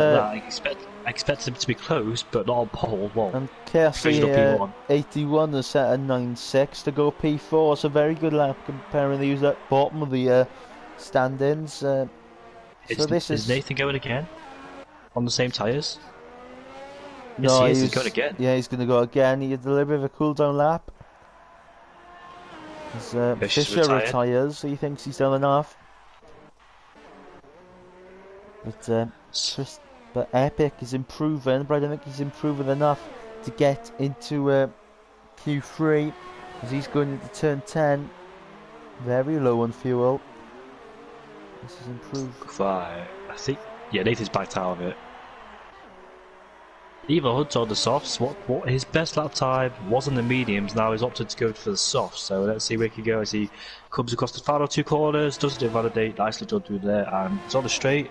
that. I expected him to be close, but not on pole. Well, and KRC 81 has set a 9.6 to go P4. It's a very good lap comparing these at bottom of the standings. So this is Nathan going again on the same tyres? No, yes, he's going again. Yeah, he's going to go again. He had a little bit of a cool down lap. Fisher retires, so he thinks he's done enough. But Epic is improving, but I don't think he's improving enough to get into Q3, as he's going into turn 10. Very low on fuel. This is improved. Right, I think, yeah, Nathan's backed out of it. Eva Hunt's on the softs. What his best lap time was on the mediums. Now he's opted to go for the softs. So let's see where he can go as he comes across the final two corners. Doesn't invalidate. Nicely done through there, and it's on the straight.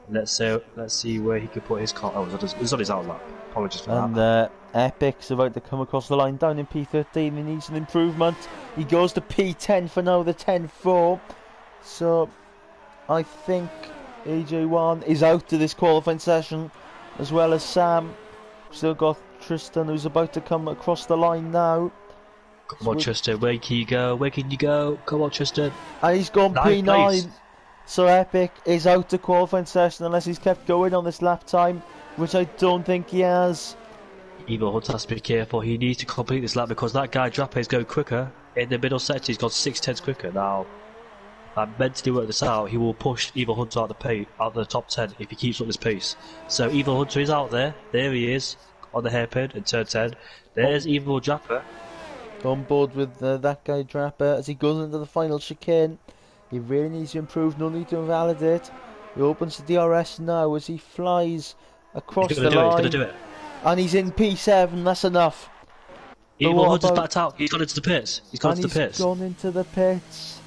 Let's see where he can put his car. Oh, it's on his out lap. Apologies for that. And Epic's about to come across the line down in P13. He needs an improvement. He goes to P10 for now, the 10.4. So I think AJ1 is out of this qualifying session, as well as Sam. Still got Tristan, who's about to come across the line now. Come on, Tristan, where can you go? Where can you go? Come on, Tristan. And he's gone P9. Place. So Epic is out of qualifying session unless he's kept going on this lap time, which I don't think he has. Evil Hunt has to be careful. He needs to complete this lap because that guy Drape is going quicker. In the middle section, he's gone 6/10 quicker. Now, I mentally work this out. He will push Evil Hunter out the top 10 if he keeps up this pace. So Evil Hunter is out there. There he is on the hairpin in turn 10. There's Evil Draper. On board with that guy Draper as he goes into the final chicane. He really needs to improve. No need to invalidate. He opens the DRS now as he flies across the line. He's going to do it. And he's in P7. That's enough. Evil Hunter's backed out. He's gone into the pits. He's gone into the pits.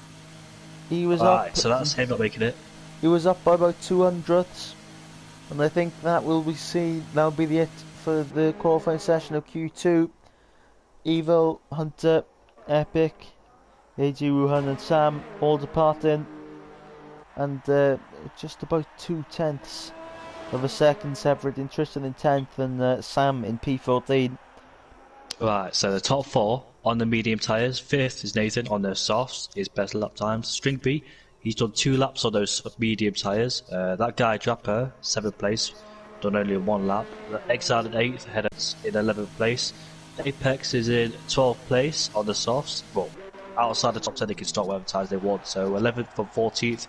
He was up. So that's him not making it. He was up by about 200ths, and I think that will be seen. That'll be it for the qualifying session of Q2. Evil Hunter, Epic, AJ Wuhan, and Sam all departing, and just about 0.2 of a second separating Tristan in 10th and Sam in P14. Right, so the top four on the medium tyres. 5th is Nathan on the softs, his best lap times. String B, he's done 2 laps on those medium tyres. That guy Draper, 7th place, done only 1 lap. Exile in 8th, Head in 11th place. Apex is in 12th place on the softs. Well, outside the top 10 they can start whatever tyres they want. So 11th from 14th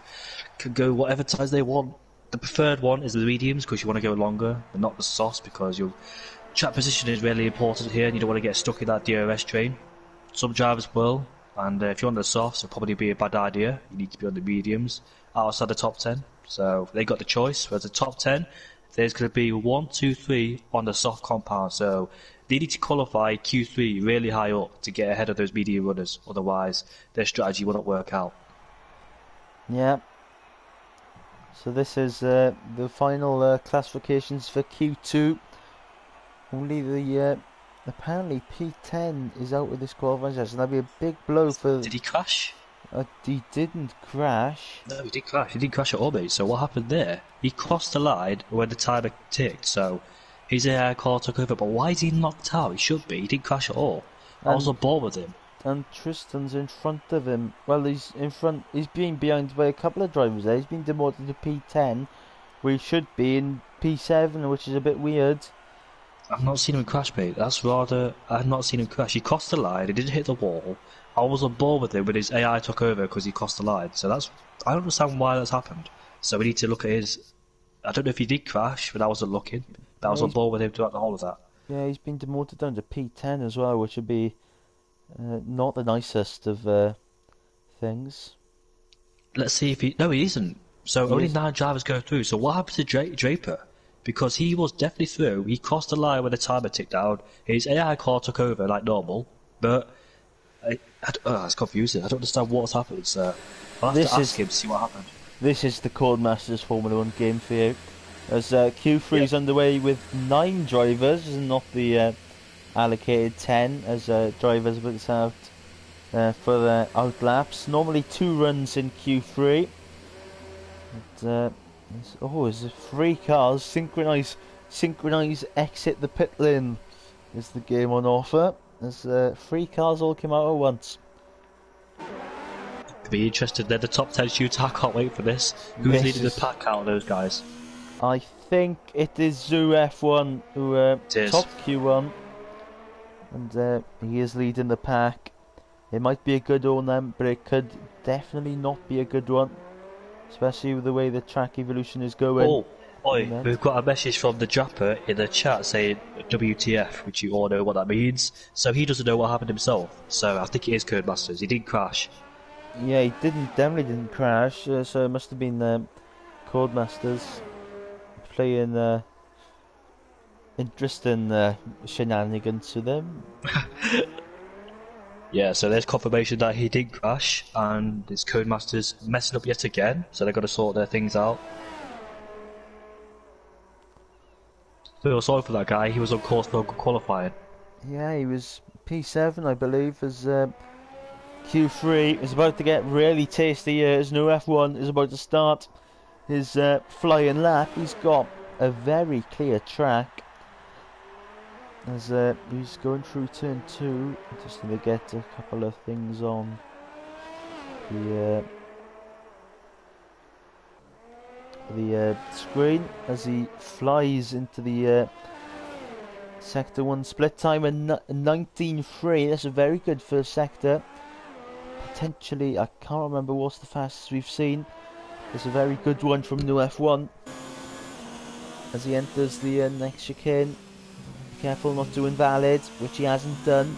can go whatever tyres they want. The preferred one is the mediums because you want to go longer, but not the softs because you'll... Track position is really important here, and you don't want to get stuck in that DRS train. Some drivers will, and if you're on the softs, it'll probably be a bad idea. You need to be on the mediums outside the top 10. So they got the choice. Whereas the top 10, there's going to be 1, 2, 3 on the soft compound. So they need to qualify Q3 really high up to get ahead of those medium runners. Otherwise, their strategy will not work out. Yeah. So this is the final classifications for Q2. Only the apparently P10 is out with this qualifying session. That'd be a big blow for. Did he crash? He didn't crash. No, he didn't crash. He didn't crash at all, mate. So what happened there? He crossed the line when the timer ticked. So his AI car took over. But why is he knocked out? He should be. He didn't crash at all. I was on board with him. And Tristan's in front of him. Well, he's in front. He's being behind by a couple of drivers there. He's been demoted to P10, where he should be in P7, which is a bit weird. I've not seen him crash, mate. I've not seen him crash. He crossed the line, he didn't hit the wall. I was on board with him when his AI took over because he crossed the line. So I don't understand why that's happened. So we need to look at his... I don't know if he did crash, but I wasn't looking. But I was on board with him throughout the whole of that. Yeah, he's been demoted down to P10 as well, which would be not the nicest of things. Let's see if he. No, he isn't. So He only is. 9 drivers go through. So what happened to Draper? Because he was definitely through. He crossed the line when the timer ticked down. His AI car took over like normal, but it's confusing. I don't understand what's happened. So I'll have to ask him to see what happened. This is the Codemasters Formula 1 game for you. As Q3 is underway with 9 drivers, and not the allocated 10 as drivers have served for their out laps. Normally 2 runs in Q3. But, there's 3 cars. Synchronize, exit the pit lane is the game on offer. As 3 cars all came out at once. Be interested. They're the top 10 shooter. I can't wait for this. Who's leading the pack out of those guys? I think it is Zoo F1 who topped Q1, and he is leading the pack. It might be a good one, but it could definitely not be a good one, especially with the way the track evolution is going. Oh, boy, we've got a message from the Japper in the chat saying WTF, which you all know what that means. So he doesn't know what happened himself. So I think it is Codemasters. He did crash. Yeah, he definitely didn't crash. So it must have been Codemasters playing interesting shenanigans to them. Yeah, so there's confirmation that he did crash, and it's Codemasters messing up yet again, so they've got to sort their things out. Feel sorry for that guy, he was on course for qualifying. Yeah, he was P7, I believe, as Q3 is about to get really tasty here, as new F1 is about to start his flying lap. He's got a very clear track as he's going through turn 2. Just going to get a couple of things on the screen as he flies into the sector 1 split time and 19.3. That's a very good first sector. Potentially, I can't remember what's the fastest we've seen. It's a very good one from new F1 as he enters the next chicane. Be careful not to invalid, which he hasn't done,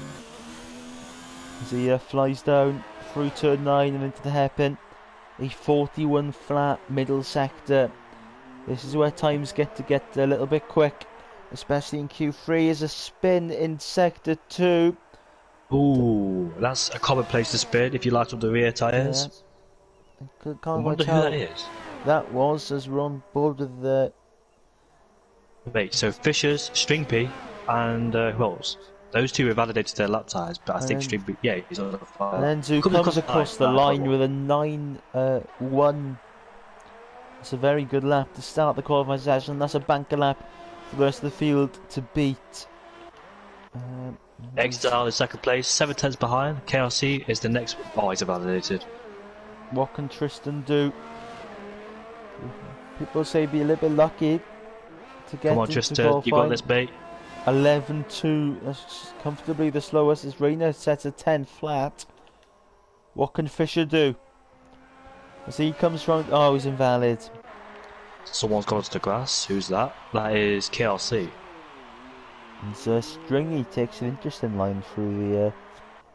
as he flies down through turn 9 and into the hairpin. A 41 flat middle sector. This is where times get a little bit quick, especially in Q3. As a spin in sector 2. Ooh, that's a common place to spin if you light up the rear tyres. Yeah. I wonder who that is. That was, as we're on board with the... Wait, so Fisher's, Stringpy, and who else? Those 2 have validated their lap tyres, but I think Stringpy, yeah, he's on the fire. And then Zoo comes across the line with a 9-1. It's a very good lap to start the qualifying session. That's a banker lap for the rest of the field to beat. Exile in second place, 7/10 behind. KRC is the next. Oh, he's validated. What can Tristan do? People say be a little bit lucky to get. Come on, Tristan, you got this, mate. 11.2. That's comfortably the slowest. As Reina sets a 10 flat. What can Fisher do? As he comes from. Oh, he's invalid. Someone's gone to the grass. Who's that? That is KRC. And Stringy takes an interesting line through the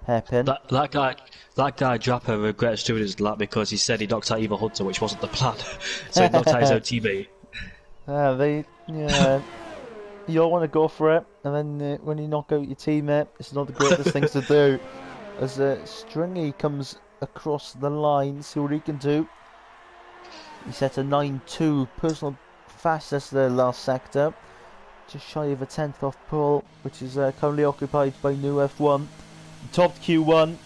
hairpin. That guy Draper regrets doing his lap because he said he knocked out Eva Hunter, which wasn't the plan. So he knocked out his own teammate. You all want to go for it, and then when you knock out your teammate, it's not the greatest things to do. As Stringy comes across the line, see what he can do. He set a 9.2, personal fastest the last sector. Just shy of a 10th off pole, which is currently occupied by new F1. Topped Q1.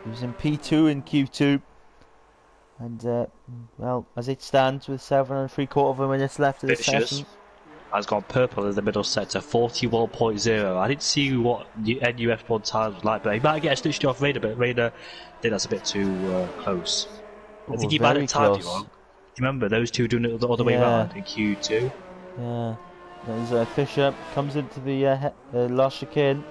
He was in P2 in Q2. And, well, as it stands with 7.75 minutes left of the session. Has gone purple in the middle sector, 41.0. I didn't see what NUF1 time was like, but he might get stitched off Raider, but Raider, I think that's a bit too close. I think he might have timed you wrong. Do you remember those 2 doing it the other way around in Q2? Yeah. There's Fisher, comes into the last chicane.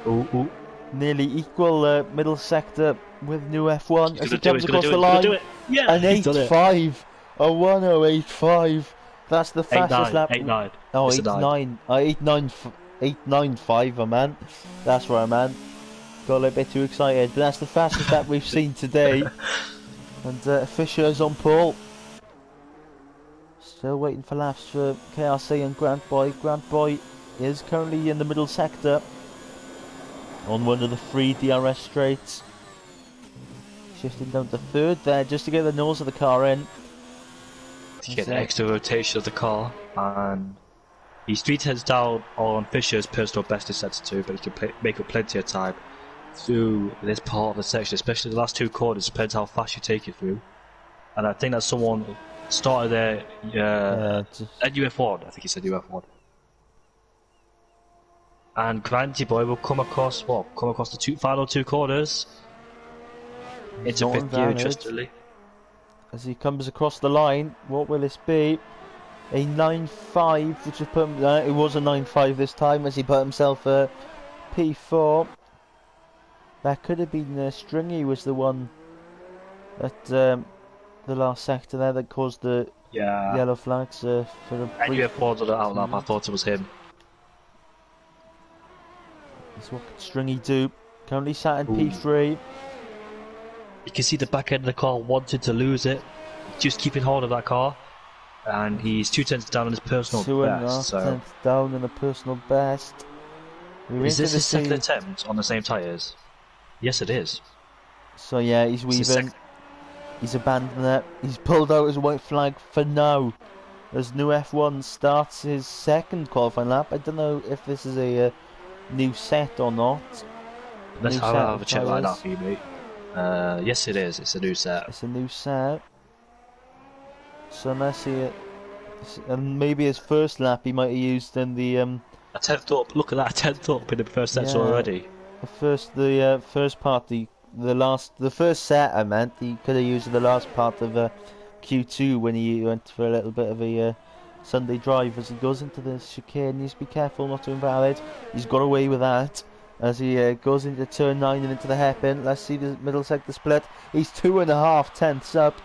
Ooh. Nearly equal middle sector with new F1 as he comes across the line. Yeah, an 8.5, a 1:08.5. That's the fastest lap. 8.9. Oh, It's a 9. 895, I meant. That's where I meant. Got a little bit too excited, but that's the fastest lap we've seen today. And Fisher is on pole. Still waiting for laps for KRC and Grant Boy. Grant Boy is currently in the middle sector on one of the 3 DRS straights. Shifting down to 3rd there just to get the nose of the car in. To get the extra rotation of the car, and he's 3 tenths down on Fisher's personal best in sector 2, but he can make up plenty of time through this part of the section, especially the last 2 corners. Depends how fast you take it through. And I think that someone started there at UF1. I think he said UF1. And Granty Boy will come across the final 2 corners into 5th gear, interestingly. As he comes across the line, what will this be? A 9.5, which is put him, it was a 9.5 this time, as he put himself a P4. That could have been Stringy was the one at the last sector there that caused the yellow flags for the. And UF1's on the outlap. I thought it was him. That's what could Stringy do. Currently sat in P3. You can see the back end of the car wanted to lose it, just keeping hold of that car, and he's 2 tenths down on his personal 2.5 tenths down on the personal best. Is this his second attempt on the same tyres? Yes, it is. So yeah, he's weaving. He's abandoned it. He's pulled out his white flag for now. As new F1 starts his 2nd qualifying lap. I don't know if this is a new set or not. Let's have a check right now for you, mate. Yes, it is. It's a new set. It's a new set. So let's see it. And maybe his first lap he might have used in the a 10th up. Look at that, 10th up in the first set already. The first part, the first set I meant. He could have used the last part of Q2 when he went for a little bit of a Sunday drive. As he goes into the chicane, he needs to be careful not to invalid. He's got away with that. As he goes into turn 9 and into the hairpin. Let's see the middle sector split. He's 2.5 tenths up.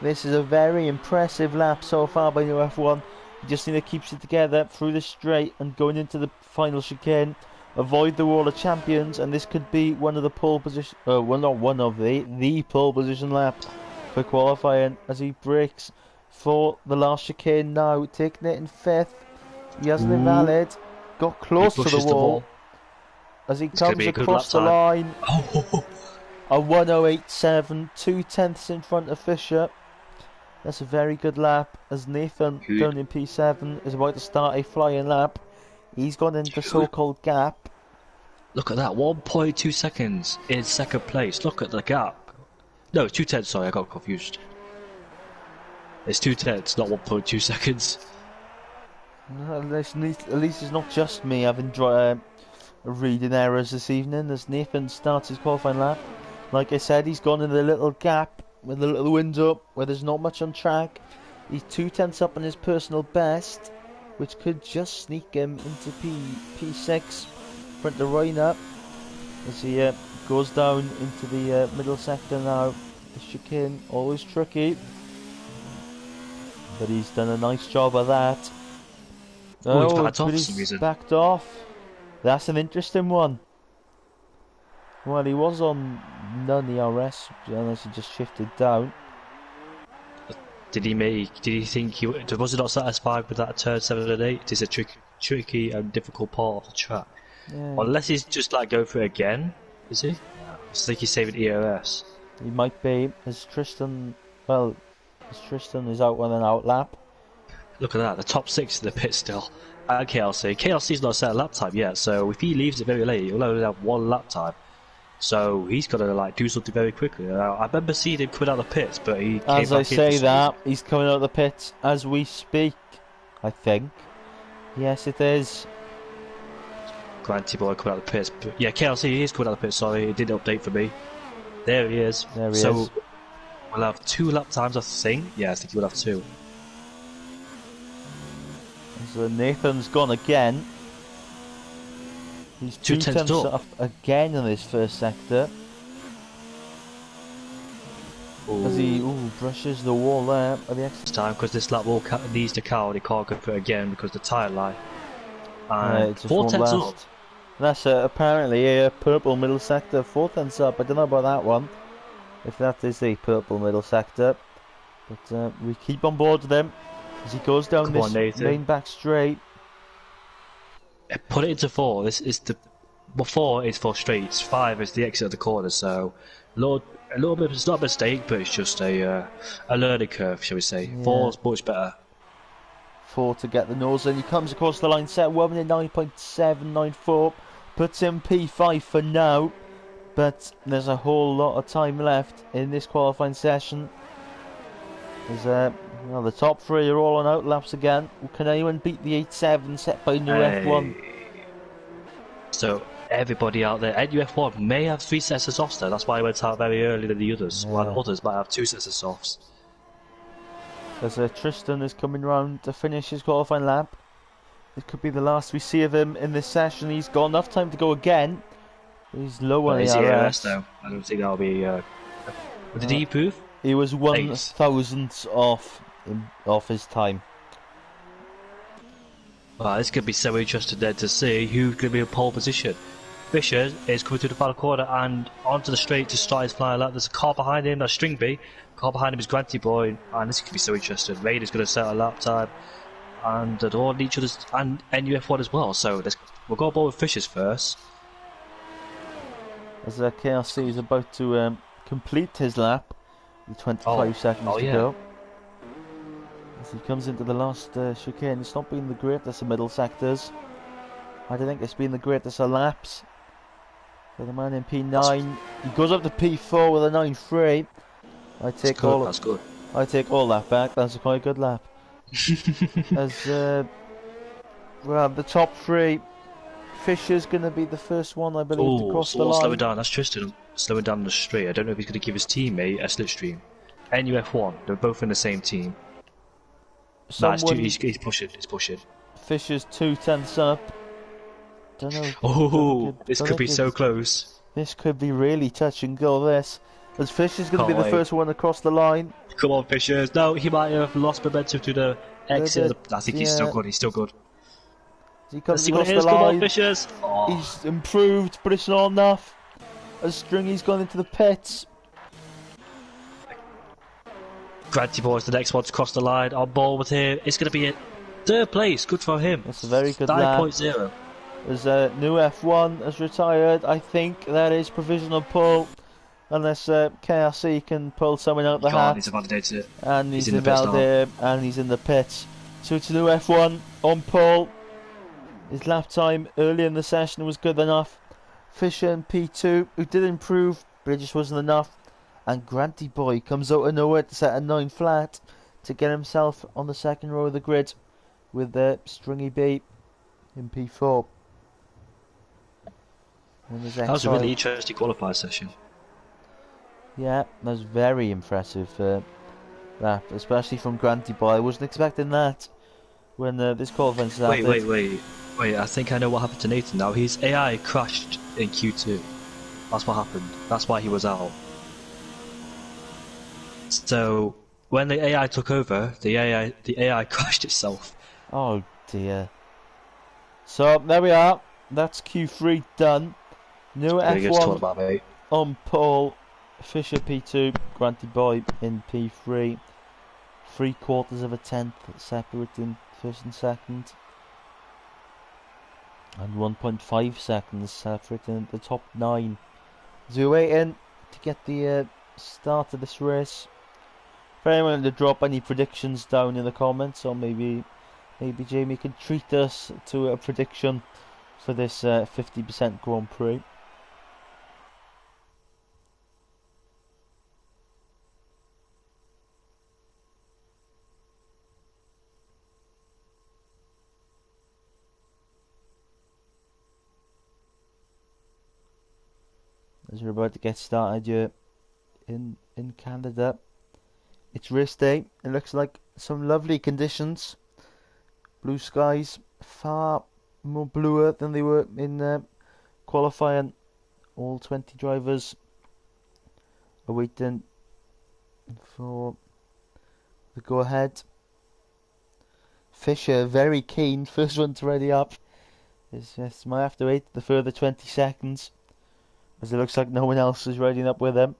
This is a very impressive lap so far by UF1. He just need to keep it together through the straight and going into the final chicane. Avoid the wall of champions, and this could be one of the pole position. Well, not one of the pole position lap for qualifying. As he breaks for the last chicane now, taking it in 5th. He hasn't invalid. Got close to the wall. As he comes across the line, a 1:08.7, 2 tenths in front of Fisher. That's a very good lap. As Nathan, down in P7, is about to start a flying lap. He's gone into the so-called gap. Look at that, 1.2 seconds in 2nd place. Look at the gap. No, it's 2 tenths, sorry, I got confused. It's 2 tenths, not 1.2 seconds. At least it's not just me having reading errors this evening, as Nathan starts his qualifying lap. Like I said, he's gone in the little gap with a little window where there's not much on track. He's 2 tenths up on his personal best, which could just sneak him into P6 front the Rhino as he goes down into the middle sector now. The chicane, always tricky, but he's done a nice job of that. He's backed off for some reason. Backed off. That's an interesting one. Well, he was on none ERS, unless he just shifted down. Did he think was he not satisfied with that turn 7 and 8? It's a tricky and difficult part of the track. Yeah. Unless he's just like going for it again, is he? I think he's saving ERS. He might be. As Tristan is out on an out lap. Look at that, the top 6 in the pit still. And KLC's not set a lap time yet, so if he leaves it very late, he'll only have 1 lap time. So he's got to like do something very quickly. I remember seeing him coming out of the pits, but he came as back I say that he's coming out of the pits as we speak. I think. Yes, it is. Granty Boy coming out of the pits. But yeah, KLC is coming out of the pits. Sorry, it didn't update for me. There he is. There he is. We'll have 2 lap times, I think. Yeah, I think we'll have 2. So Nathan's gone again. He's 2 tenths off again in this first sector. as he brushes the wall there at the exit. This time, because this lap needs to count, he can't go for it again because the tyre life. And It just 4 won't tenths up. last. That's apparently a purple middle sector, 4 tenths up. I don't know about that one, if that is the purple middle sector. But we keep on board with him as he goes down this main back straight. Put it into 4. This is the 4 is for straights. 5 is the exit of the corner. So a little bit. It's not a mistake, but it's just a learning curve, shall we say? Yeah. 4's much better. 4 to get the nose in. He comes across the line, set 1 minute 9.794. Puts in P5 for now, but there's a whole lot of time left in this qualifying session. There's well, the top 3 are all on out laps again. Can anyone beat the 8.7 set by new F1? So everybody out there, NUF1 may have 3 sets of softs there. That's why I went out very early than the others. Yeah. While others might have 2 sets of softs. As Tristan is coming round to finish his qualifying lap. It could be the last we see of him in this session. He's got enough time to go again. He's low on the RS. Though? I don't think that'll be. Did he improve? He was 1,000th off his time. Wow, this could be so interesting then to see who's going to be in pole position. Fisher is coming through the final corner and onto the straight to start his flying lap. There's a car behind him, that's Stringby. Car behind him is Granty Boy, and this could be so interesting. Raid is going to set a lap time, and they're all each other's, and NUF1 as well. So we'll go ball with Fishers first. As KRC is about to complete his lap, with 25 seconds to go. As he comes into the last chicane, it's not been the greatest of middle sectors. I don't think it's been the greatest of laps. For the man in P9, he goes up to P4 with a 9.3. I take all that back. That's a quite good lap. As well, the top 3, Fisher's going to be the first one, I believe, to cross the line. Slow it down. That's Tristan slowing down the straight. I don't know if he's going to give his teammate a slipstream. NUF1, they're both in the same team. He's pushing. He's pushing. Fisher's 2 tenths up. Don't know. This could be so close. This could be really touch and go. This, as Fisher's going to be the first one across the line. Come on, Fishers. No, he might have lost momentum to the exit. I think he's still good. He's still good. He comes across the line. Come on, Fishers. He's improved, but it's not enough. As Stringy's gone into the pits. Granty Boy's the next one to cross the line. On ball with him. It's going to be a 3rd place. Good for him. That's a very good lap. 9.0. As new F1 has retired, I think that is provisional pole. Unless KRC can pull someone out the hat. He's invalidated it. And he's invalidated, and he's in the pits. So it's new F1 on pole. His lap time early in the session was good enough. Fisher and P2, who did improve, but it just wasn't enough. And Granty Boy comes out of nowhere to set a 9 flat to get himself on the second row of the grid with Stringy B in P4. That was a really interesting qualifier session. Yeah, that was very impressive lap, especially from Granty Boy. I wasn't expecting that when this qualifying started. Wait, I think I know what happened to Nathan now. His AI crashed in Q2. That's what happened. That's why he was out. So when the AI took over, the AI crashed itself. Oh dear. So there we are. That's Q3 done. New F1 on pole. Fisher P2, Granty Boy in P3. 3/4 of a tenth separating first and second. And 1.5 seconds separating the top 9. So we're waiting to get the start of this race. If anyone to drop any predictions down in the comments, or maybe Jamie can treat us to a prediction for this 50% Grand Prix. As we're about to get started here in Canada. It's race day. It looks like some lovely conditions. Blue skies, far more bluer than they were in qualifying. All 20 drivers awaiting for the go-ahead. Fisher very keen, first one to ready up. It's just might have to wait the further 20 seconds, as it looks like no one else is readying up with him.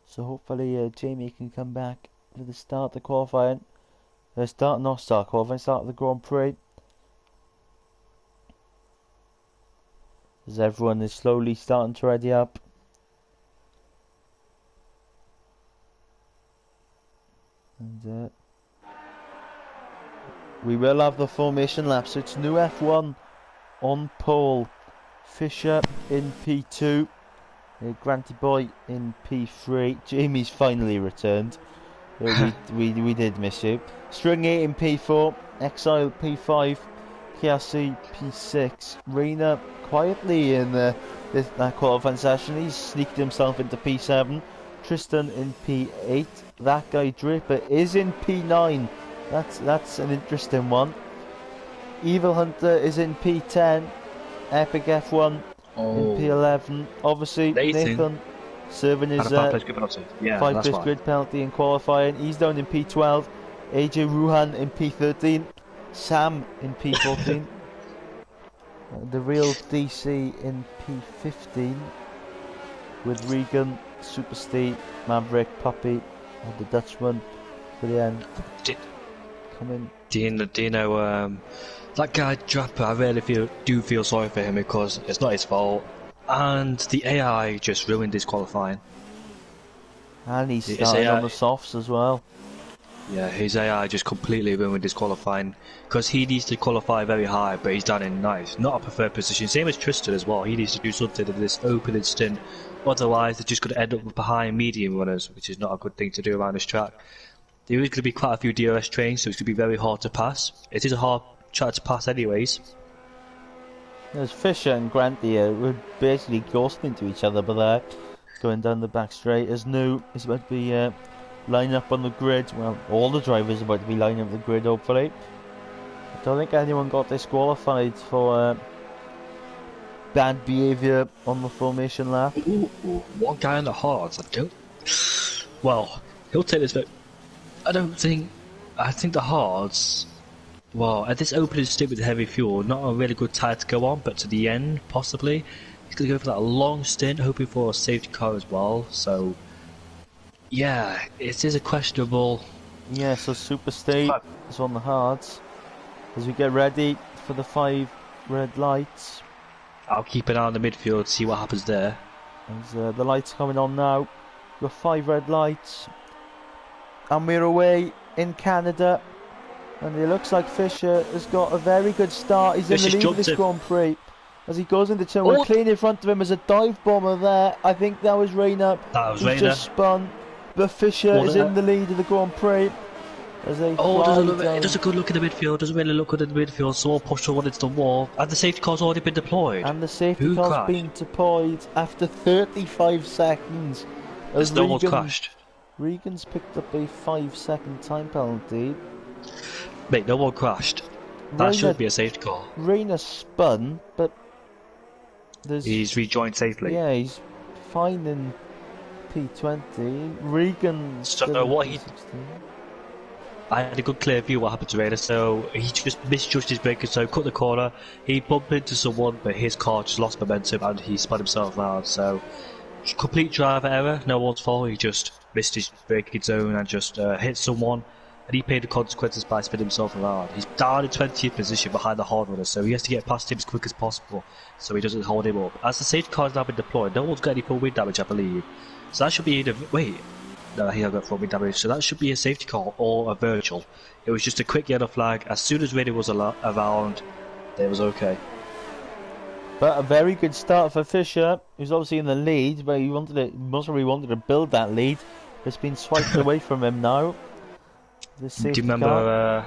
So hopefully Jamie can come back for the start of the qualifying. Start qualifying, start of the Grand Prix. As everyone is slowly starting to ready up. And we will have the formation lap, so it's new F1 on pole. Fisher in P2, Granty Boy in P3. Jamie's finally returned. We did miss you. String 8 in P4, Exile P5, KRC P6. Reina quietly in that qualifying session. He's sneaked himself into P7. Tristan in P8. That guy Draper is in P9. That's an interesting one. Evil Hunter is in P10. Epic F1 in P11. Obviously Nathan serving his 5-place grid penalty in qualifying. He's down in P12. AJ Ruhan in P13. Sam in P14. The real DC in P15 with Regan, Super Steve, Maverick, Puppy, and the Dutchman for the end. Do you know that guy Draper? I really do feel sorry for him because it's not his fault, and the AI just ruined his qualifying. And he's starting on the softs as well. Yeah, his AI just completely ruined his qualifying because he needs to qualify very high, but he's down in ninth, not a preferred position. Same as Tristan as well. He needs to do something in this opening stint, otherwise they're just going to end up behind medium runners, which is not a good thing to do around this track. There is going to be quite a few DRS trains, so it's going to be very hard to pass. It is a hard track to pass anyways. There's Fisher and Granty were basically ghosting to each other, but they're going down the back straight. As New is about to be lining up on the grid. Well, all the drivers are about to be lining up the grid, hopefully. I don't think anyone got disqualified for bad behaviour on the formation lap. Ooh, one guy on the hards. Well, he'll take this. I think the hards. Well, at this opening stint with the heavy fuel, not a really good tire to go on, but to the end, possibly. He's going to go for that long stint, hoping for a safety car as well. So, yeah, it is a questionable. Yeah, so Super State is on the hards. As we get ready for the 5 red lights. I'll keep an eye on the midfield, see what happens there. As the lights coming on now. We've got 5 red lights. And we're away in Canada. And it looks like Fisher has got a very good start. He's in the lead of this Grand Prix. As he goes into turn, we're clean in front of him as a dive bomber there. I think that was Reina. That was He's just spun. But Fisher is in the lead of the Grand Prix. As they it does a good look in the midfield. Doesn't really look good in the midfield. Someone pushed one into the wall. And the safety car's already been deployed. And the safety car's been deployed after 35 seconds. As no one's crashed. Regan's picked up a 5-second time penalty. Mate, no one crashed. That should be a safety car. Reina spun, but he's rejoined safely. Yeah, he's fine in P20. Regan. So what he? I had a good clear view of what happened to Reina. So he just misjudged his braking, so cut the corner. He bumped into someone, but his car just lost momentum and he spun himself around. So complete driver error, no one's fault. He just missed his braking zone and just hit someone. And he paid the consequences by spinning himself around. He's down in 20th position behind the hard runner, so he has to get past him as quick as possible so he doesn't hold him up. As the safety car has now been deployed, no one's got any full wind damage, I believe. So that should be either. Wait, no, he hasn't got full wind damage, so that should be a safety car or a virtual. It was just a quick yellow flag. As soon as Ready was around, it was okay. But a very good start for Fisher, who's obviously in the lead, but he most probably wanted to build that lead. It's been swiped away from him now. Do you remember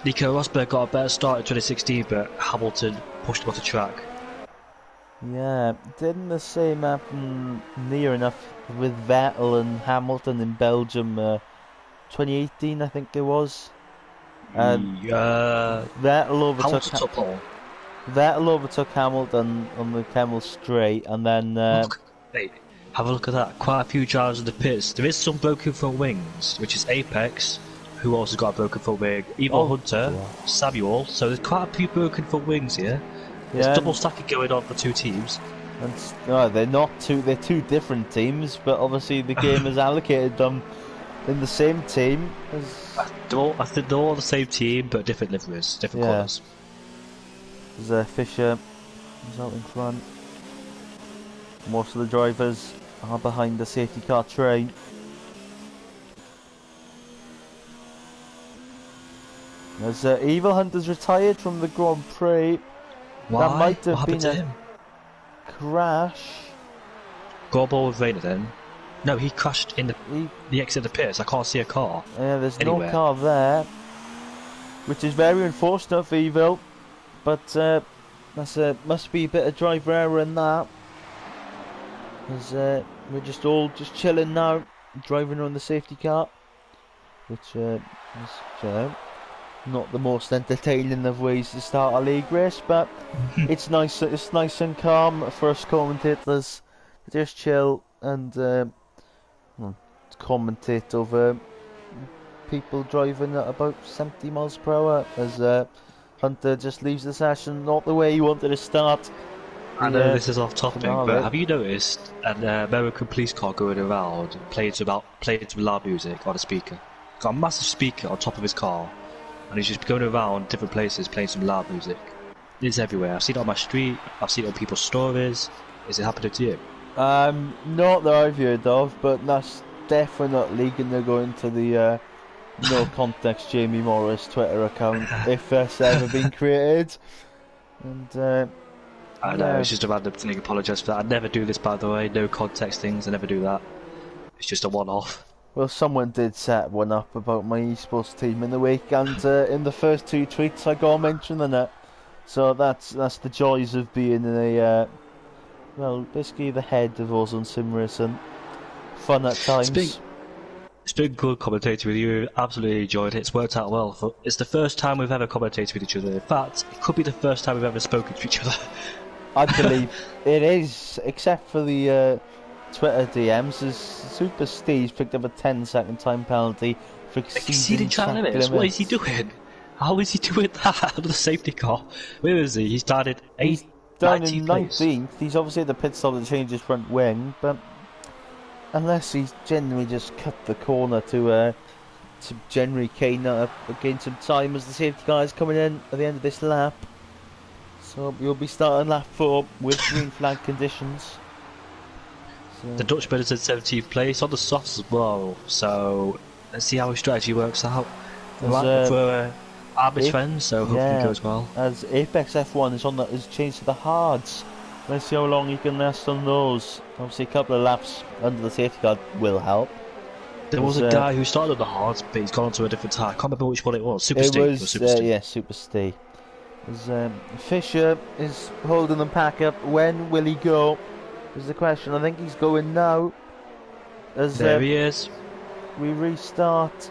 Nico Rosberg got a better start in 2016, but Hamilton pushed him off the track? Yeah, didn't the same happen near enough with Vettel and Hamilton in Belgium 2018, I think it was? Vettel overtook Hamilton on the Kemmel straight, and then Have a look at that. Quite a few drivers in the pits. There is some broken front wings, which is Apex, who also got a broken front wing. Evil Hunter, yeah. Samuel. So there's quite a few broken front wings here. There's double stacking going on for two teams. And no, they're not two. They're two different teams, but obviously the game has allocated them in the same team. I think they're all the same team, but different liveries, different colours. There's Fisher. He's out in front. Most of the drivers are behind the safety car train. As Evil Hunter's retired from the Grand Prix. Why? That might have been him? Crash. Gorball with Vader then. No, he crashed in the exit of the pits. I can't see a car. Yeah, there's anywhere. No car there, which is very unfortunate for Evil. But that's must be a bit of driver error in that. As we're all just chilling now, driving on the safety car, which is not the most entertaining of ways to start a league race, but it's nice. It's nice and calm for us commentators to just chill and commentate over people driving at about 70 miles per hour as Hunter just leaves the session not the way he wanted to start. I know this is off topic, but have you noticed an American police car going around playing some loud music on a speaker? Got a massive speaker on top of his car, and he's just going around different places playing some loud music. It's everywhere. I've seen it on my street. I've seen it on people's stories. Is it happening to you? Not that I've heard of, but that's definitely going to go into the no context Jamie Morris Twitter account if that's ever been created. And I know, it's just a random thing. Apologise for that. I never do this, by the way. No context things. I never do that. It's just a one-off. Well, someone did set one up about my esports team in the week, and in the first two tweets I got mentioning it. So that's the joys of being a well, basically the head of Ozone Sim Racing. Fun at times. It's been good commentating with you. Absolutely enjoyed it. It's worked out well. It's the first time we've ever commentated with each other. In fact, it could be the first time we've ever spoken to each other. I believe it is, except for the Twitter DMs. As Super Steve's picked up a 10-second time penalty for exceeding track limits. What is he doing? How is he doing that under the safety car? Where is he? He's down in 8th. He's down in 19th. He's obviously at the pit stop to change his front wing, but unless he's genuinely just cut the corner to generally gain some time as the safety car is coming in at the end of this lap. So you'll be starting lap 4 with green flag conditions. So. The Dutchman is in 17th place on the softs as well. So let's see how his strategy works out. For Armish friends, so hopefully it goes well. As Apex F1 is changed to the hards. Let's see how long he can last on those. Obviously a couple of laps under the safety car will help. There was a guy who started on the hards, but he's gone on to a different tire. I can't remember which one it was. Super Steve. Yeah, Super Steve. As Fisher is holding them pack up. When will he go? Is the question. I think he's going now. As there he is. We restart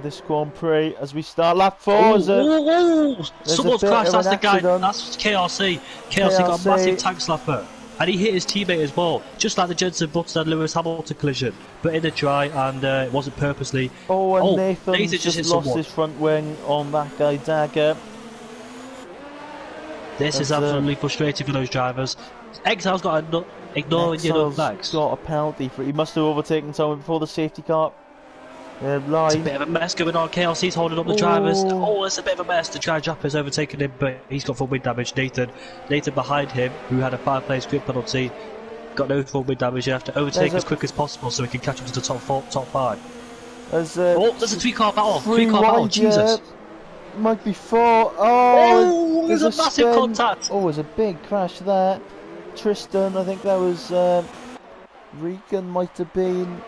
this Grand Prix as we start lap 4. Someone's crashed. That's the guy. That's KRC. KRC got a massive tank slapper, and he hit his teammate as well, just like the Jensen Button and Lewis Hamilton collision, but in the dry, and it wasn't purposely. And Nathan just lost his front wing on that guy Dagger. This is absolutely frustrating for those drivers. Exile's got to ignore yellow flags. Got a penalty for it. He must have overtaken someone before the safety car. It's a bit of a mess going on. KLC's holding up the drivers. Oh, it's a bit of a mess. The dry jumper's overtaken him, but he's got full wind damage. Nathan behind him, who had a 5-place grid penalty, got no full wind damage. You have to overtake as quick as possible so he can catch up to the top 5. There's a 3-car battle. 3-car battle. Jesus. Might be 4. There's a massive contact. There's a big crash there. Tristan, I think that was Regan, might have been.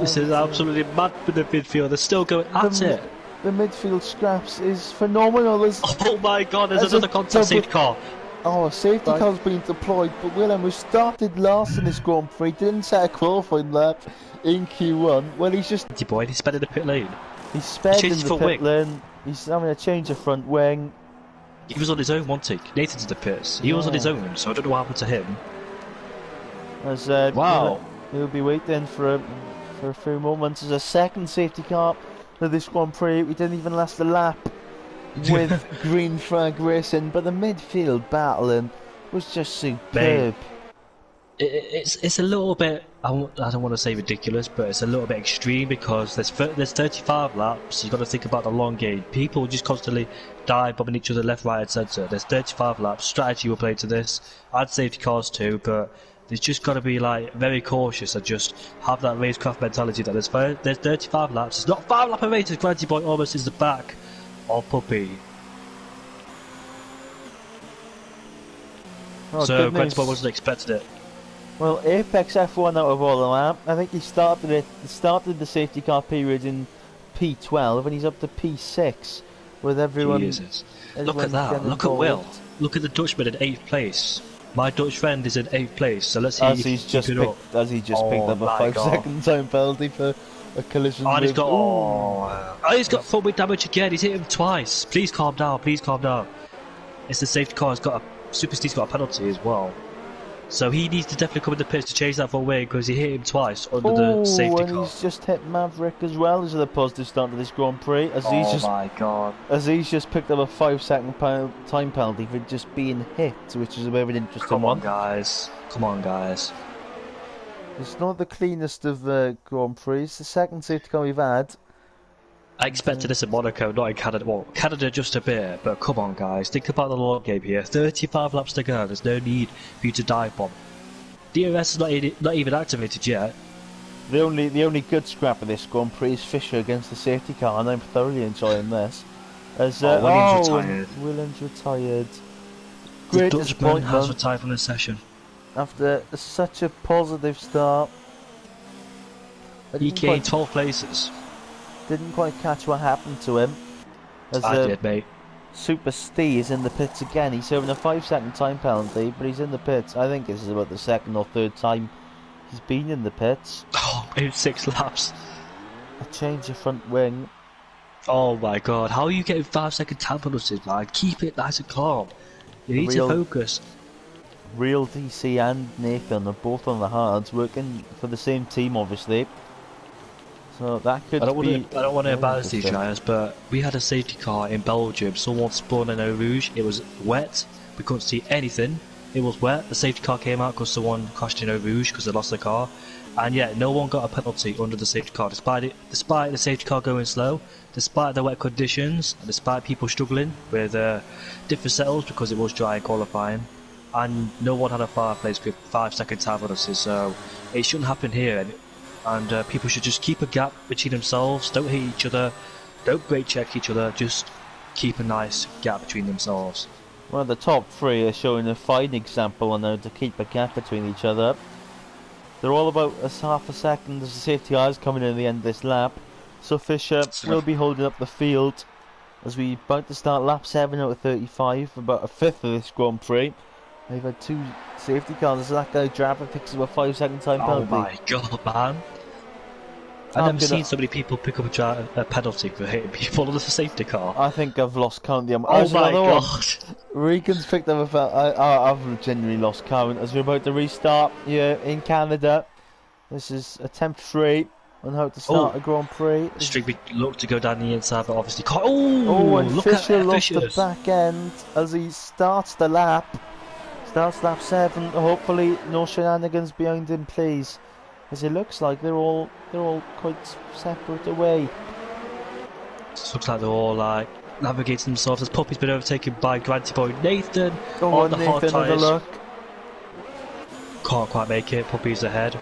This is absolutely mad for the midfield. They're still going at it. The midfield scraps is phenomenal. Oh my god, there's another contact safety car. A safety car's been deployed, but Willem, who started last in this Grand Prix, didn't set a qualifying lap in Q1. Well, he's just... He's sped in the pit lane. He's sped in the pit lane. He's having a change of front wing. He was on his own, wasn't he? Nathan's in the pits. He was on his own, so I don't know what happened to him. As Wow. he'll be waiting for a few moments. As a second safety car of this Grand Prix. We didn't even last a lap with green flag racing, but the midfield battling was just superb. Mate, it's a little bit, I don't want to say ridiculous, but it's a little bit extreme because there's 35 laps. You've got to think about the long game. People just constantly die bombing each other left, right and centre. There's 35 laps. Strategy will play to this. I'd safety cars too, but there's just got to be like very cautious and just have that racecraft mentality that there's 35 laps. It's not 5 lap race. Granty Boy almost is the back of Puppy. Oh, so Granty Boy wasn't expecting it. Well, Apex F1 out of all of that. I think he started the safety car period in P12 and he's up to P6 with everyone. Jesus. Look at that. Look at Will. Look at the Dutchman in 8th place. My Dutch friend is in 8th place, so let's see as he's just picked up a 5-second time penalty for a collision. And he's got front wing damage again. He's hit him twice. Please calm down. Please calm down. It's the safety car. Super Steve's got a penalty as well. So he needs to definitely come in the pits to change that front wing because he hit him twice under the safety car. He's just hit Maverick as well as a positive start to this Grand Prix. My god. As he's just picked up a 5-second time penalty for just being hit, which is a bit of an interesting one. Come on, guys. It's not the cleanest of Grand Prix. It's the second safety car we've had. I expected this in Monaco, not in Canada. Well, Canada just a bit, but come on, guys. Think about the long game here. 35 laps to go. There's no need for you to dive bomb. DRS is not even activated yet. The only good scrap of this Grand Prix is Fisher against the safety car, and I'm thoroughly enjoying this. As Williams retired. Williams retired. Great disappointment. Has retired from the session after such a positive start. He gained 12 places. Didn't quite catch what happened to him. I did, mate. Super Steve is in the pits again. He's serving a 5-second time penalty, but he's in the pits. I think this is about the second or third time he's been in the pits. Oh, maybe 6 laps. A change of front wing. Oh my god, how are you getting 5-second time penalties, man? Keep it nice and calm. You need to focus. Real DC and Nathan are both on the hards, working for the same team, obviously. So that could I don't want to embarrass these guys, but we had a safety car in Belgium. Someone spawned in Eau Rouge. It was wet. We couldn't see anything. It was wet. The safety car came out because someone crashed in Eau Rouge because they lost their car. And yet, no one got a penalty under the safety car, despite the safety car going slow, despite the wet conditions, and despite people struggling with different settles because it was dry in qualifying. And no one had a fire place with 5-second time penalties, so it shouldn't happen here. And people should just keep a gap between themselves. Don't hit each other. Don't brake check each other. Just keep a nice gap between themselves. Well, the top 3 are showing a fine example on how to keep a gap between each other. They're all about half a second as the safety car is coming in at the end of this lap. So Fisher will be holding up the field as we about to start lap 7 out of 35, about a fifth of this Grand Prix. They've had 2 safety cars as that guy driver picks up a 5-second time penalty. Oh my god, man. I've never seen so many people pick up a penalty for hitting people on the safety car. I think I've lost count. Oh my god. Regan's picked up I've genuinely lost count as we're about to restart here in Canada. This is attempt 3 on how to start a Grand Prix. Strigby looked to go down the inside, but obviously can't. And look Fisher at lost the back end as he starts the lap. Starts lap 7. Hopefully no shenanigans behind him, please. As it looks like they're all quite separate away. It looks like they're all like navigating themselves. As Puppy's been overtaken by Granty Boy Nathan on the hard tyres. Can't quite make it. Puppy's ahead.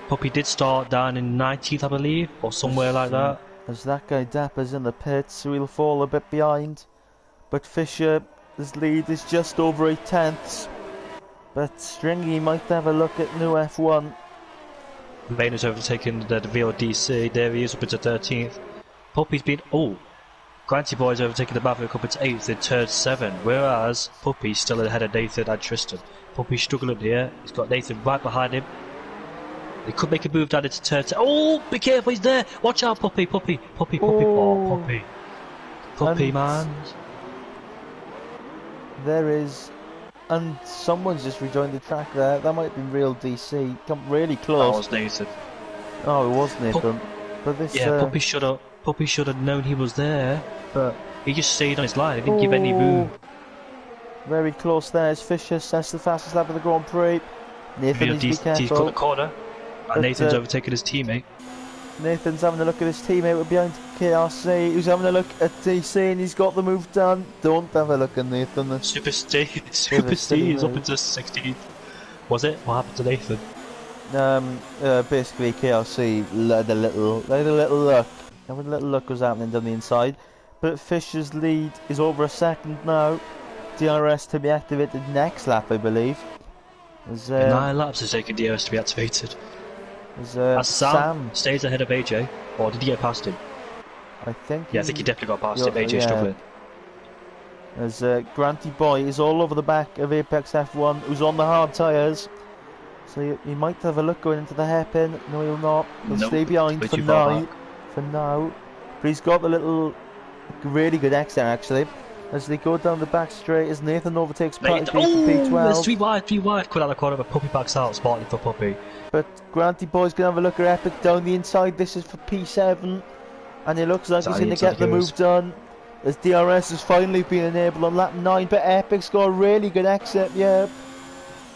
Puppy did start down in 19th, I believe, or somewhere like that. As that guy Dapper's in the pits, so he'll fall a bit behind. But Fisher, his lead is just over 8 tenths. But Stringy might have a look at new F1. Lane has overtaken the VLDC. There he is, up into 13th. Puppy's been. Granty Boy's overtaken the Maverick up into 8th in turn 7. Whereas Puppy's still ahead of Nathan and Tristan. Puppy's struggling here. He's got Nathan right behind him. He could make a move down into turn 10. Oh, be careful, he's there. Watch out, Puppy. Puppy, and man. There is and someone's just rejoined the track there. That might have been real DC. Come really That close. was Nathan. Oh, it was Nathan. But this. Yeah, Puppy should have known he was there, but he just stayed on his line. He didn't give any room. Very close there. As Fisher sets the fastest lap of the Grand Prix. Nathan needs to be careful. He's got the corner, and Nathan's overtaken his teammate. Nathan's having a look at his teammate behind KRC, who's having a look at DC, and he's got the move done. Don't have a look at Nathan. Super Steve is up into 16th. Was it? What happened to Nathan? Basically KRC had a little look. Having a little look was happening down the inside. But Fisher's lead is over a second now. DRS to be activated next lap, I believe. 9 laps is taking DRS to be activated. Sam stays ahead of AJ, or did he get past him? I think. Yeah, I think he definitely got past him. AJ struggling. As Granty Boy is all over the back of Apex F1, who's on the hard tyres. So he might have a look going into the hairpin. No, he'll not. He'll stay behind for now. But he's got the little, really good exit actually. As they go down the back straight, as Nathan overtakes Puppy for P12. There's 3 wide, cut out the corner, but Puppy backs out, spotting for Puppy. But Granty Boy's going to have a look at Epic down the inside. This is for P7. And it looks like he's going to get the move done. As DRS has finally been enabled on lap 9. But Epic's got a really good exit, yeah.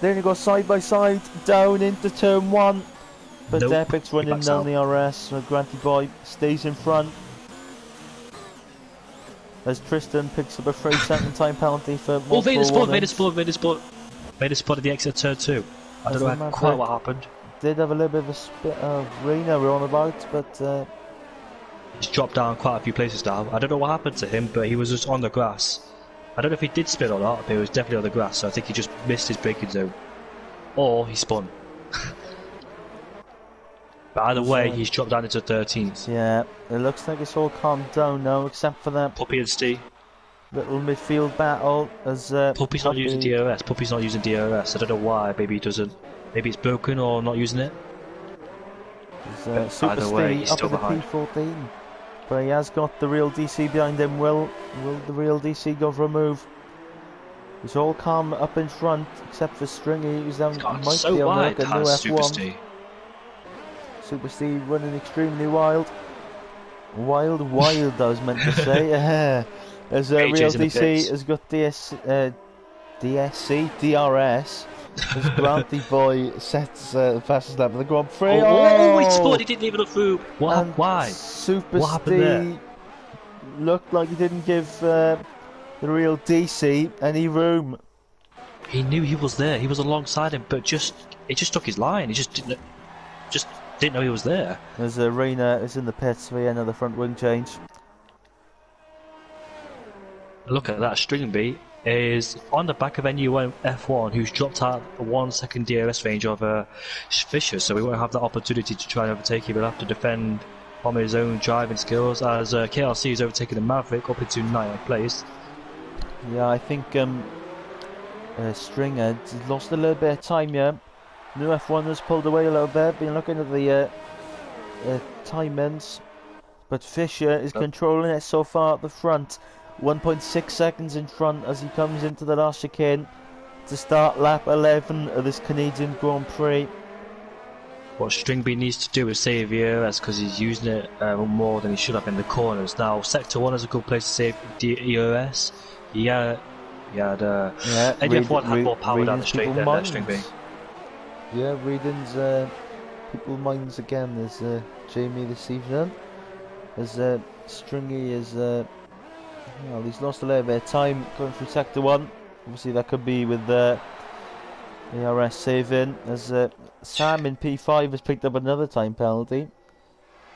They're going to go side by side down into turn 1. But Epic's running down the RS. So Granty Boy stays in front. As Tristan picks up a 3-second time penalty for Vader spotted the exit turn 2. I don't know quite what happened. Did have a little bit of a spit of rain on about, but he's dropped down quite a few places now. I don't know what happened to him, but he was just on the grass. I don't know if he did spin or not, but he was definitely on the grass, so I think he just missed his braking zone. Or he spun. But either way, he's dropped down into 13th. Yeah, it looks like it's all calmed down now, except for that Puppy and Steve. Little midfield battle as Puppy's not using DRS. Puppy's not using DRS. I don't know why. Maybe he doesn't. Maybe it's broken or not using it. Super Steve up in the P14, but he has got the real DC behind him. Will the real DC go for a move? He's all calm up in front, except for Stringy, who's down. Might so be wide, a new Super F1. Steve. Super Steve running extremely wild. Wild, I was meant to say. As Real DC has got DRS. As Granty Boy sets the fastest lap of the Grand Prix. He spun, he didn't leave enough room. Why? Super Steve looked like he didn't give the Real DC any room. He knew he was there. He was alongside him, but he just took his line. He just didn't know he was there. As Reina is in the pits for another front wing change. Look at that. Stringby is on the back of NU1 F1, who's dropped out a 1 second DRS range of Fisher, so he won't have the opportunity to try and overtake him. He'll have to defend on his own driving skills, as KRC is overtaking the Maverick up into 9th place. Yeah, I think Stringer lost a little bit of time here. New F1 has pulled away a little bit, been looking at the timings, but Fisher is controlling it so far at the front. 1.6 seconds in front as he comes into the last chicane to start lap 11 of this Canadian Grand Prix. What Stringby needs to do is save ERS because he's using it more than he should have in the corners. Now, Sector 1 is a good place to save ERS. NF1 had more power down the straight than Stringby. Yeah, readings people's minds again is Jamie this evening. As Stringy is, well, he's lost a little bit of time going through Sector 1. Obviously that could be with ARS saving. As Sam in P5 has picked up another time penalty.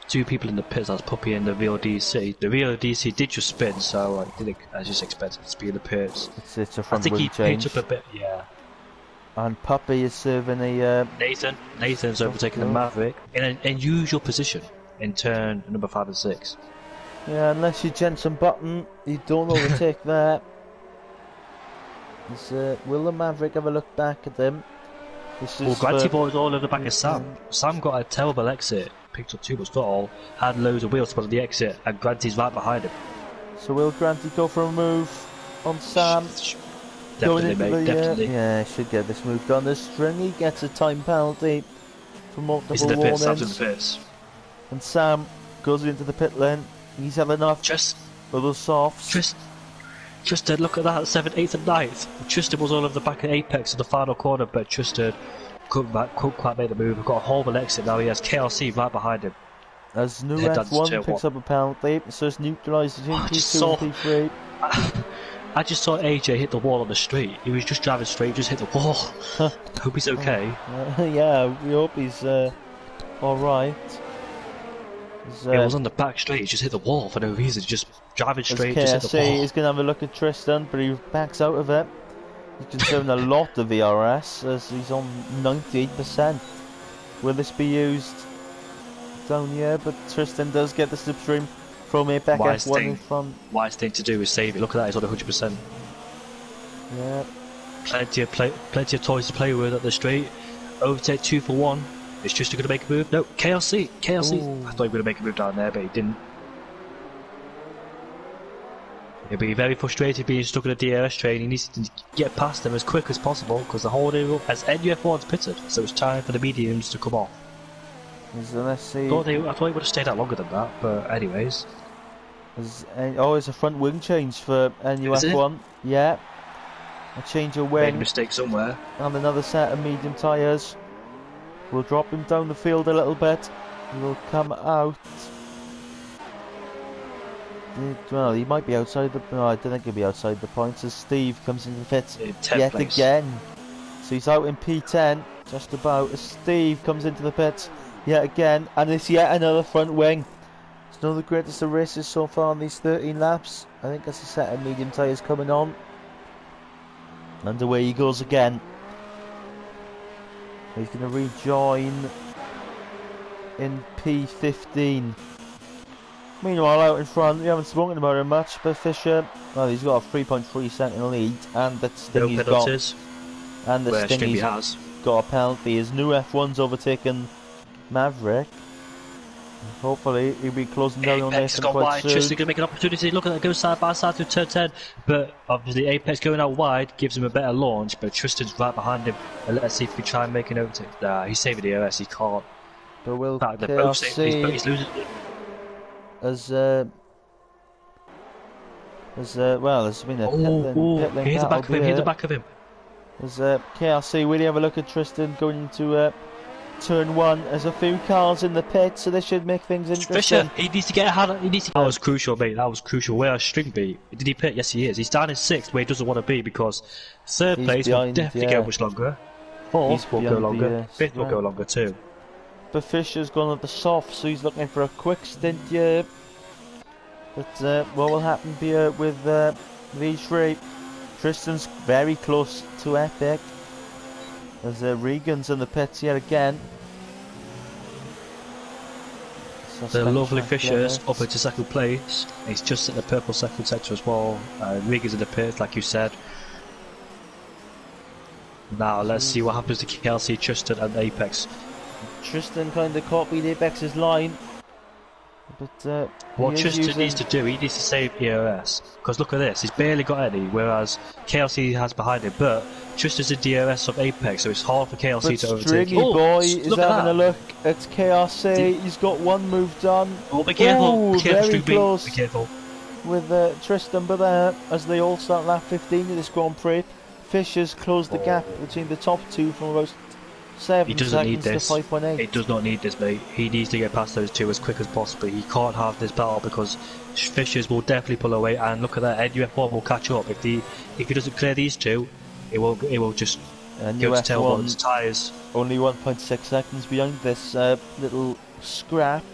2 people in the pits, that's Puppy and the VLDC. The VLDC did just spin, so I just expected it to be in the pits. It's a front I think he change. picked up a bit, yeah. And Puppy is serving a... Nathan's overtaking the Maverick in an unusual position in turn number 5 and 6. Yeah, unless you Jensen Button, you don't overtake there. Will the Maverick have a look back at them? Granty Boy's all over the back of Sam. Sam got a terrible exit, picked up too much throttle, had loads of wheels spotted the exit, and Granty's right behind him. So will Granty go for a move on Sam? Definitely, mate, definitely. Yeah, should get this moved on. The Stringy gets a time penalty for He's in multiple the pits, Sam's in warnings. the pits. And Sam goes into the pit lane. He's had enough Just, of those softs. Trusted, look at that, 7th, 8th and 9th. Trusted was all over the back of Apex in the final corner, but Trusted couldn't quite make the move. We've got a horrible exit now, he has KLC right behind him. As new F1 picks up a penalty, so it's neutralised between P2 and P3. I just saw AJ hit the wall on the street. He was just driving straight, just hit the wall. Hope he's okay. Yeah, we hope he's alright. It was on the back straight, he just hit the wall for no reason, just driving straight, just hit the wall. He's going to have a look at Tristan, but he backs out of it. He's consuming a lot of VRS, as he's on 98%. Will this be used down here? But Tristan does get the slipstream from Apex F1 in front. Wise thing to do is save it. Look at that, he's on 100%. Yeah. Plenty of toys to play with at the straight. Overtake 2 for 1. It's just going to make a move. No, KLC. Ooh. I thought he was going to make a move down there, but he didn't. He'll be very frustrated being stuck in a DRS train. He needs to get past them as quick as possible because the whole area as NUF1's pitted, so it's time for the mediums to come off. So let's see. I thought he would have stayed out longer than that, but anyways. It's a front wing change for NUF1. Yeah. A change of wing. Made a mistake somewhere. And another set of medium tyres. We'll drop him down the field a little bit. He will come out. Well, he might be outside the... No, I don't think he'll be outside the points as Steve comes into the pits yet again. So he's out in P10, just about, as Steve comes into the pits yet again. And it's yet another front wing. It's one of the greatest of races so far on these 13 laps. I think that's a set of medium tyres coming on. And away he goes again. He's going to rejoin in P15. Meanwhile, out in front, we haven't spoken about him much, but Fisher, well, he's got a 3.3 second lead, and that Stingy's got, and the Stingy's got a penalty. His new F1's overtaken Maverick. Hopefully, he'll be closing down on this quite soon. Just going to make an opportunity. Look at that, goes side by side through turn 10, but obviously Apex going out wide gives him a better launch, but Tristan's right behind him. And let's see if he can try and make an overtake. Nah, he's saving the OS, he can't. But will KRC, he's losing. Well, there's been a pit lane. Here's the back of him, here's the back of him. There's KRC, will you have a look at Tristan going into turn 1? There's a few cars in the pit, so this should make things interesting. Fisher, he needs to get a hand. That was crucial, mate. That was crucial. Where is String beat? Did he pit? Yes, he is. He's down in 6th, where he doesn't want to be because 3rd place will definitely go much longer. 4th will go longer. 5th will go longer too. But Fisher's gone at the soft, so he's looking for a quick stint here. But what will happen here with these three? Tristan's very close to Epic. As Regan's in the pits yet again. The lovely Fisher's up into 2nd place. He's just in the purple 2nd sector as well. Regan's in the pit, like you said. Now let's see what happens to KLC, Tristan and Apex. Tristan kind of copied Apex's line. But what Tristan needs to do, he needs to save EOS. Because look at this, he's barely got any, whereas KLC has behind him. But Tristan's in DRS of Apex, so it's hard for KLC to overtake. Stringy boy is having a look at KRC. He's got one move done. Oh, be careful! Ooh, very close. Be careful. With Tristan, but as they all start lap 15 of this Grand Prix, Fisher's closed the gap between the top two from about 7 seconds to 5.8. He does not need this, mate. He needs to get past those two as quick as possible. He can't have this battle because Fishers will definitely pull away. And look at that, NUF1 will catch up. If he doesn't clear these two, it will just go to tail on his tyres. Only 1.6 seconds behind this little scrap.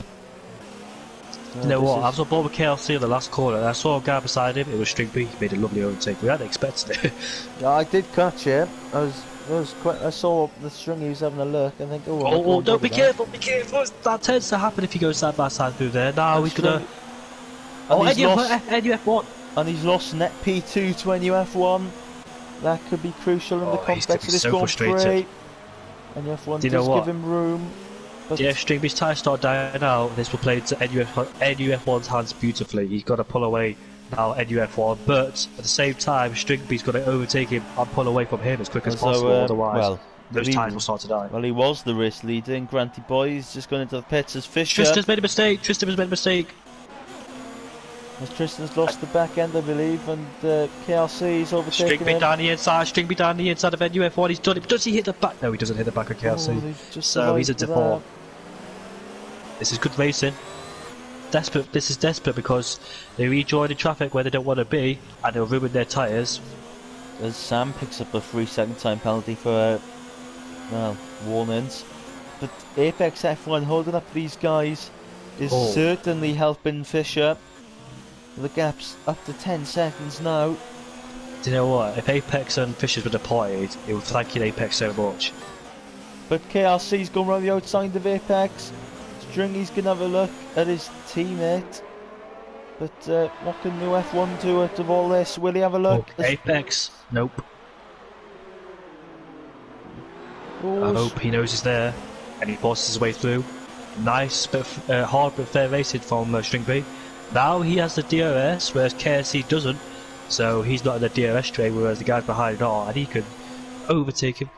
You know what? I was on board with KLC in the last corner and I saw a guy beside him. It was String B. He made a lovely overtake. We hadn't expected it. Yeah, I did catch it. I saw the String, he was having a look. I think, don't be careful, be careful. That tends to happen if you go side by side through there. Now he's gonna. NUF1. And he's lost net P2 to NUF1. That could be crucial in the context of this Grand Prix. NUF1 does give him room. But yeah, if String B's tyres start dying out, this will play into NUF1's hands beautifully. He's got to pull away now NUF1, but at the same time, Stringby's got to overtake him and pull away from him as quick as possible, otherwise those tyres will start to die. Well, he was the race leader, and Granty Boy is just going into the pits as Fisher. Tristan's made a mistake. Tristan has made a mistake. As Tristan's lost the back end, I believe, and KRC's overtaking Stringby him. down the inside. Stringby down the inside of NUF1. He's done it. Does he hit the back? No, he doesn't hit the back of KRC. So he's a default. This is good racing. Desperate. This is desperate because they rejoin the traffic where they don't want to be, and they'll ruin their tyres. As Sam picks up a 3-second time penalty for well, warnings, but Apex F1 holding up these guys is certainly helping Fisher. The gap's up to 10 seconds now. Do you know what? If Apex and Fisher's were deployed, it would thank you Apex so much. But KRC's gone round the outside of Apex. Stringy's going to have a look at his teammate. But what can new F1 do out of all this? Will he have a look? Apex, nope. I hope he knows he's there and he forces his way through. Nice, but hard but fair racing from Stringby. Now he has the DRS, whereas KSC doesn't, so he's not in the DRS train, whereas the guys behind are, and he can overtake him.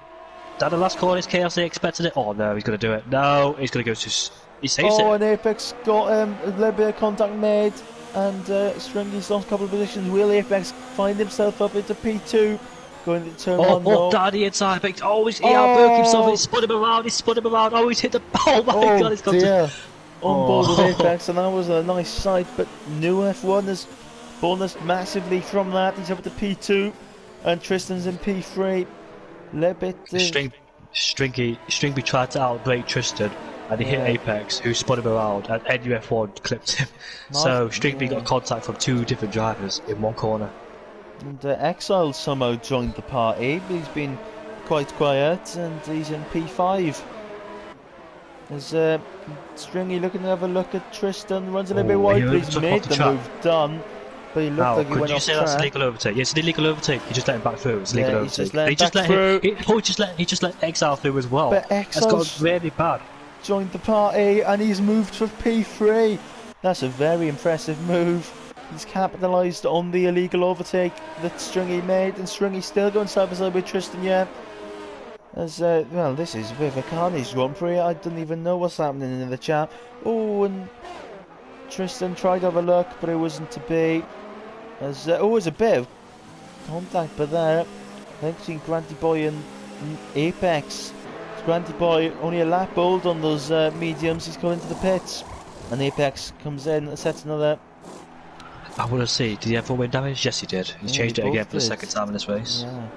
Down the last corner, is KLC expecting it? Oh no, he's going to do it. No, he's going to go to... He saves it. Oh, and Apex got a little bit of contact made, and Stringy's lost a couple of positions. Will Apex find himself up into P2? Going to turn one. Oh, down the inside. Oh, he outbroke himself. He spun him around. Oh, he's hit the... Oh my god, it's got to... On board with Apex, and that was a nice sight, but new F1 has bonused massively from that. He's up to P2, and Tristan's in P3. Little bit... Stringy tried to outbrake Tristan, and he hit Apex, who spun him around, and NUF1 clipped him. Nice. So Stringy got contact from two different drivers in one corner. And Exile somehow joined the party, but he's been quite quiet, and he's in P5. There's Stringy looking to have a look at Tristan, runs a little bit wide, but he's made the move done. But he looked like he went off track. Could you say that's illegal overtake? Yes, it's an illegal overtake. He just let him back through. It's illegal overtake. He just let Exile through as well. But Exile's got really bad. Joined the party and he's moved for P3. That's a very impressive move. He's capitalised on the illegal overtake that Stringy made, and Stringy's still going side by side with Tristan, yeah. As, well, this is a bit of a carnage Grand Prix. I don't even know what's happening in the chat. Oh, and Tristan tried to have a look, but it wasn't to be. As, there's a bit of contact, but there, I think between Granty Boy and Apex. Granty Boy only a lap old on those mediums. He's coming to the pits, and Apex comes in and sets another. I want to see, did he have 4-win damage? Yes, he did. He's changed it again for the second time in this race. Yeah.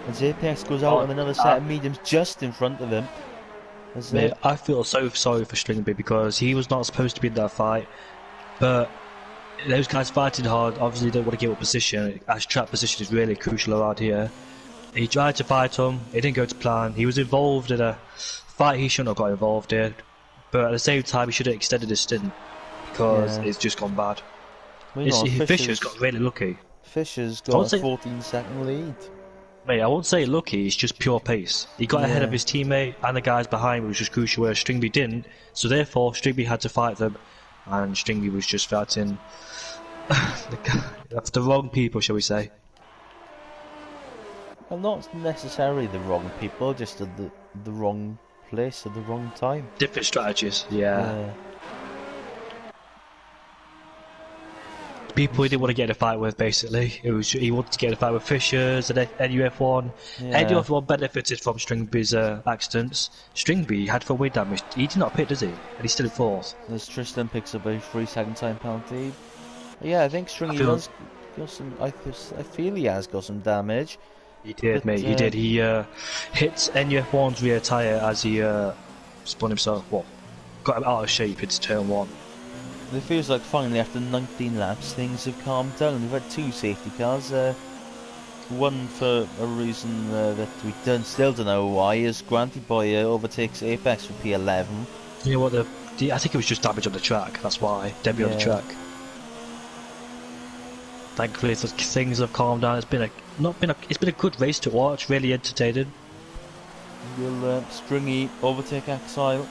As Apex goes out on another set of mediums just in front of him. Mate, I feel so sorry for Stringby because he was not supposed to be in that fight, but those guys fighting hard obviously don't want to give up position, as track position is really crucial around here. He tried to fight him, it didn't go to plan. He was involved in a fight he shouldn't have got involved in, but at the same time he should have extended his stint because it's just gone bad. Fisher's got really lucky. Fisher's got a 14-second lead. Mate, I won't say lucky, it's just pure pace. He got ahead of his teammate and the guys behind him, which was crucial, where Stringby didn't, so therefore Stringby had to fight them, and Stringby was just fighting the wrong people, shall we say. Well, not necessarily the wrong people, just at the wrong place at the wrong time. Different strategies, yeah. People he didn't want to get in a fight with, basically. He wanted to get in a fight with Fishers and NUF1. NUF1 benefited from Stringby's accidents. Stringby had 4-win damage. He did not pit, does he? And he's still in 4th. As Tristan picks up a 3-second time penalty. Yeah, I think Stringy does got some. I feel he has got some damage. He did, mate. He did. He hit NUF1's rear tyre as he spun himself. Got him out of shape into turn 1. It feels like finally after 19 laps things have calmed down. We've had 2 safety cars, one for a reason that we still don't know why, as Granty Boy overtakes Apex for P11. You know what, I think it was just damage on the track, that's why, debut on the track. Thankfully things have calmed down. It's been a good race to watch, really entertaining. Will Stringy overtake Exile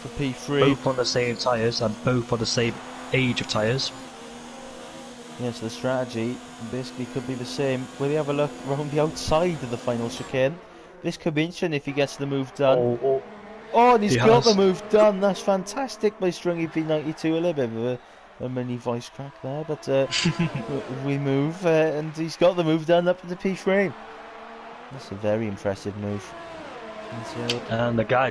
for P3? Both on the same tyres and both on the same age of tyres. Yeah, so the strategy basically could be the same. Will he have a look around the outside of the final chicane? This could be interesting if he gets the move done. Oh, and he's got the move done. That's fantastic by Stringy P92. A little bit of a mini voice crack there, but we move, and he's got the move done up to the P3. That's a very impressive move. And that guy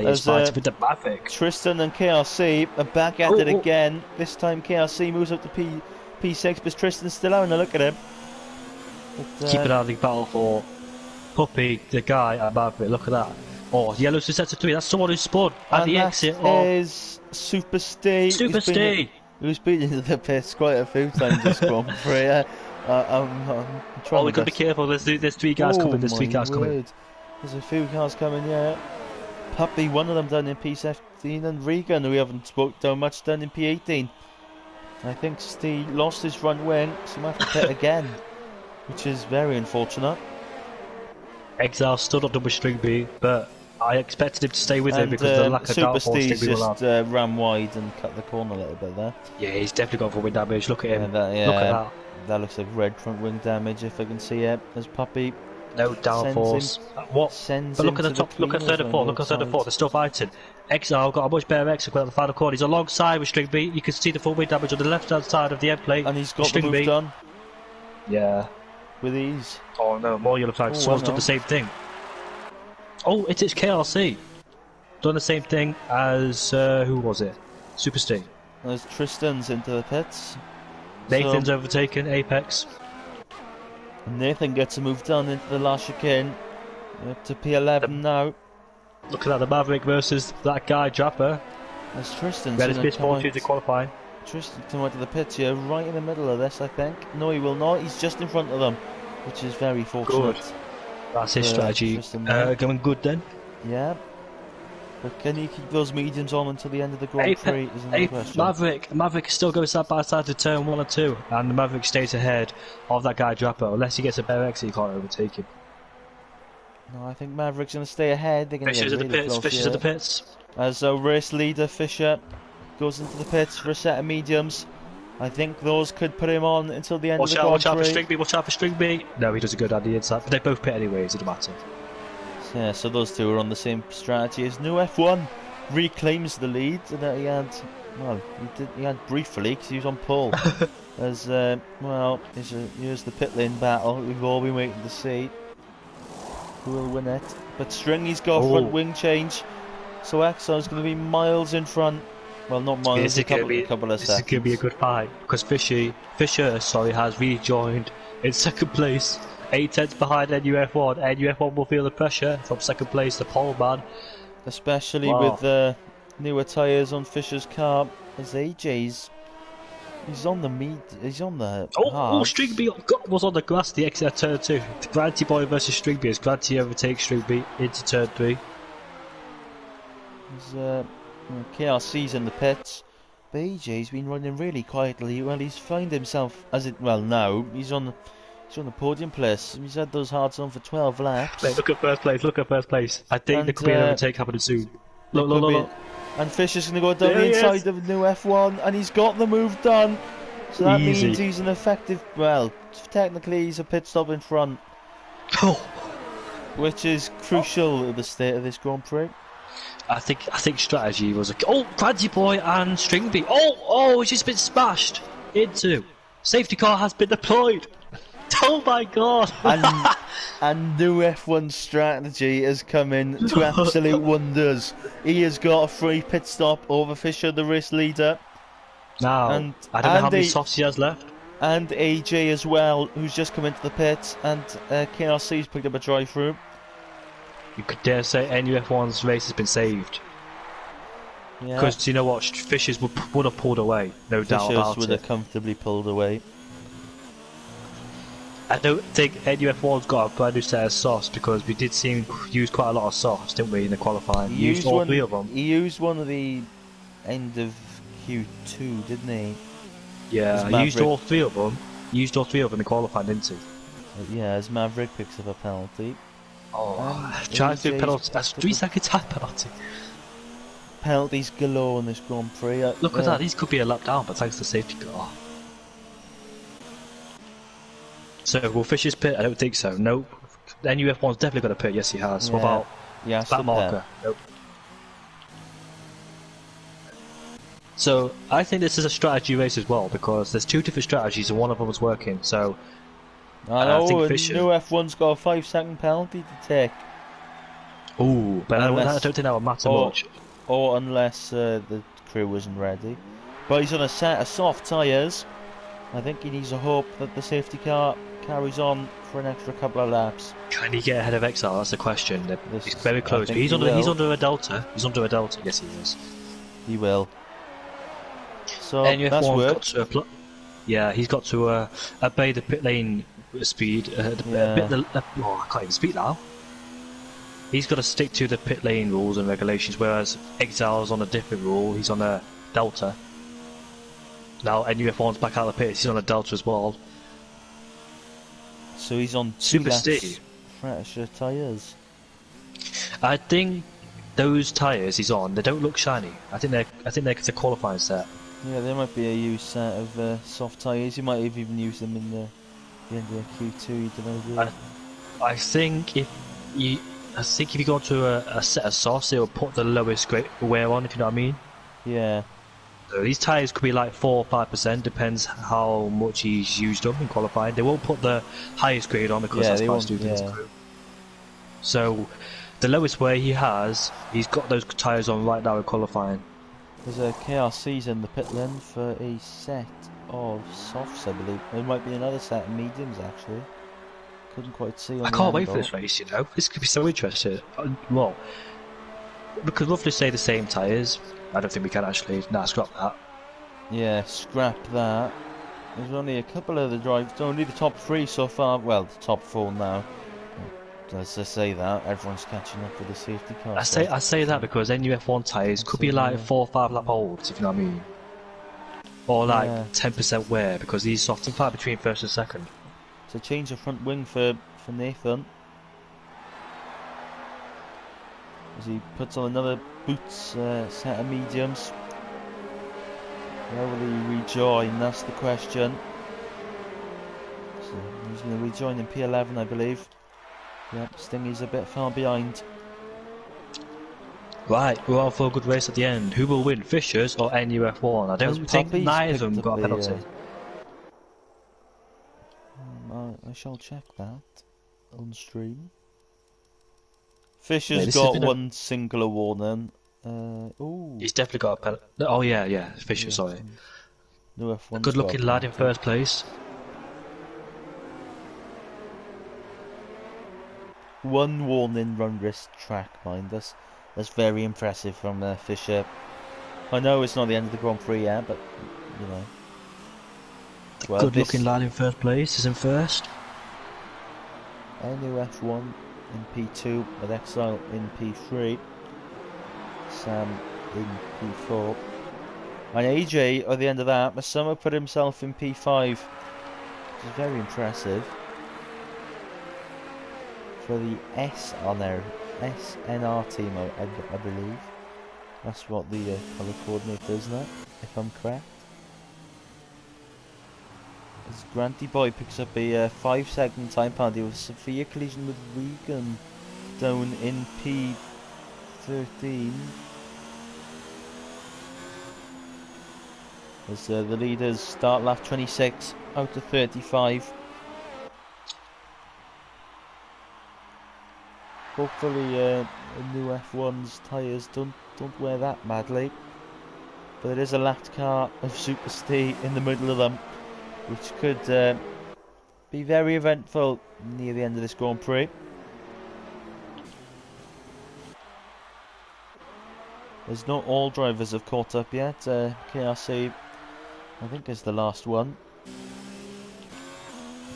is fighting with the Maverick. Tristan and KRC are back at it again. This time KRC moves up to P6, but Tristan's still having a look at him. But, keep an eye on the battle for Puppy, the guy, and Maverick. Look at that. Oh, yellow to set to 3. That's someone who spawned at the exit. Is Super Steve. Super Steve. Who's been into the pits quite a few times this Grand Prix. I'm trying. We got to be careful. There's 3 guys coming. There's 3 guys coming. There's a few cars coming. Yeah. Puppy, one of them done in P17, and Regan, who we haven't spoke down much, done in P18. I think Steve lost his front wing, so he might have to pit again, which is very unfortunate. Exile stood up double string B, but I expected him to stay with him because of the lack of Super downforce. Steve's just ran wide and cut the corner a little bit there. Yeah, he's definitely gone for wind damage. Look at him. Look at that. That looks like red front wing damage if I can see it. There's Puppy. No downforce. What? But look at the top. Look at third and fourth. Look at third and fourth. They're still fighting. Exile got a much better exit at the final corner. He's alongside with string B. You can see the full wind damage on the left hand side of the end plate. And he's got the move done. Yeah. With ease. Oh no, more yellow flags. Someone's done the same thing. Oh, it's KRC. Done the same thing as who was it? Super Steve. There's Tristan's into the pits. Nathan's overtaken Apex. And Nathan gets a move done into the last chicane. Up to P11 now. Look at that, the Maverick versus that guy Japper. There's Tristan's in his misfortune to qualify. Tristan come out of the pits here, right in the middle of this, I think. No, he will not. He's just in front of them, which is very fortunate. Good. That's his strategy. Going good then. Yeah. But can you keep those mediums on until the end of the Grand Prix? Isn't the question. Maverick is still going side by side to turn 1 and 2, and the Maverick stays ahead of that guy Japper. Unless he gets a better exit, he can't overtake him. No, I think Maverick's going to stay ahead. They're going to get really close. Fisher's at the pits. As a race leader, Fisher goes into the pits for a set of mediums. I think those could put him on until the end of the Grand Prix. Watch out for string B, watch out for string B. No, he doesn't go down the inside, but they both pit anyways, it doesn't matter. Yeah, so those two are on the same strategy as New F1 reclaims the lead, and he had briefly because he was on pole. As here's the pit lane battle we've all been waiting to see. Who will win it? But Stringy's got front wing change, so Exo's going to be miles in front. Well, not miles, a couple of seconds. This is going to be a good fight because Fisher has rejoined in second place. 8 tenths behind NUF1. NUF1 will feel the pressure from second place, the pole man. Especially with newer tyres on Fisher's car. As AJ's, he's on the String B was on the grass, the exit at turn 2. The Granty boy versus String B as Granty overtakes String B into turn 3. KRC's in the pits. But AJ's been running really quietly. Well, he's found himself now he's on the podium place. He's had those hards on for 12 laps. Mate, look at first place. I think there could be an overtake happening soon. Look. And Fisher's going to go down the inside of New F1, and he's got the move done. So that means he's an effective. Well, technically he's a pit stop in front, which is crucial to the state of this Grand Prix. I think strategy was Granty boy and String B. It's just been smashed into. Safety car has been deployed. Oh my god! and New F1 strategy has come in to absolute wonders. He has got a free pit stop over Fisher, the race leader. Now, I don't know how many softs he has left. And AJ as well, who's just come into the pit, and KRC's picked up a drive-through. You could dare say NUF1's race has been saved. Because you know what, Fisher's would have pulled away, no doubt about it. Fisher's would have comfortably pulled away. I don't think NUF1's got a brand new set of softs because we did see him use quite a lot of softs, didn't we, in the qualifying? He used all 3 of them. He used one at the end of Q2, didn't he? Yeah, he used all 3 of them. He used all 3 of them in qualifying, didn't he? Yeah, as Maverick picks up a penalty. Trying to do penalty. That's 3 second time penalty. Penalties galore in this Grand Prix. Look at that, these could be a lap down, but thanks to safety car. So will Fisher's pit? I don't think so. Nope. NUF1's definitely got a pit. Yes, he has. Yeah. What about Yeah, back marker? Nope. So I think this is a strategy race as well because there's 2 different strategies and one of them is working. So I know, think and Fisher. new F1's got a 5-second penalty to take. Ooh, but Unless, I don't think that would matter much. Or unless the crew isn't ready. But he's on a set of soft tyres. I think he needs to hope that the safety car carries on for an extra couple of laps. Can he get ahead of XR? That's the question. He's very close. But he's under a delta. He's under a delta. Yes, he is. He will. So that's worked. Yeah, he's got to obey the pit lane speed. I can't even speak now. He's got to stick to the pit lane rules and regulations, whereas Exile's on a different rule. He's on a delta. Now NUF1's back out of the pits. He's on a delta as well. So he's on Super Steve. Fresher tyres. I think those tyres he's on, they don't look shiny. I think they're a qualifying set. Yeah, they might be a used set of soft tyres. You might have even used them in the end of the Q2. You don't know. I think if you go to a set of softs, it'll put the lowest grade wear on. If you know what I mean. Yeah. So these tyres could be like 4 or 5%, depends how much he's used them in qualifying. They won't put the highest grade on because that's quite stupid as a crew. So the lowest wear he's got those tyres on right now in qualifying. There's a KRC's in the pit lane for a set of softs, I believe. There might be another set of mediums actually. Couldn't quite see on I can't wait for this race, you know. This could be so interesting. Well, we could roughly say the same tyres. I don't think we can actually. Nah, scrap that. Yeah, scrap that. There's only a couple of the drivers, only the top 3 so far. Well, the top 4 now. As I say that, everyone's catching up with the safety car. I say that because NUF1 tyres could be like 4 or 5 lap olds, if you know what I mean. Or like 10% wear because these softs are fight between first and second. So change the front wing for Nathan. As he puts on another boots set of mediums. Where will he rejoin? That's the question. So he's going to rejoin in P11, I believe. Yep, Stingy's a bit far behind. Right, we're on for a good race at the end. Who will win, Fishers or NUF1? I don't think neither of them got a penalty. I shall check that on stream. Fisher's got one singular warning. He's definitely got a penalty. Oh yeah, Fisher, sorry. No F1. Good looking lad in first place. One warning run risk track, mind. That's very impressive from Fisher. I know it's not the end of the Grand Prix yet, but you know. Well, good looking lad in first place is in first. NUF1 in P2 with Exile in P3. Sam in P4. And AJ at the end of that, Masuma put himself in P5. Which is very impressive. For the SNR team, I believe. That's what the colour coordinate is now, if I'm correct. As Granty Boy picks up a 5-second time penalty with a severe collision with Regan down in P13. As the leaders start lap 26 out of 35. Hopefully new F1's tyres don't wear that badly. But there is a lapped car of Super Steve in the middle of them, which could be very eventful near the end of this Grand Prix. There's not all drivers have caught up yet. KRC, I think, is the last one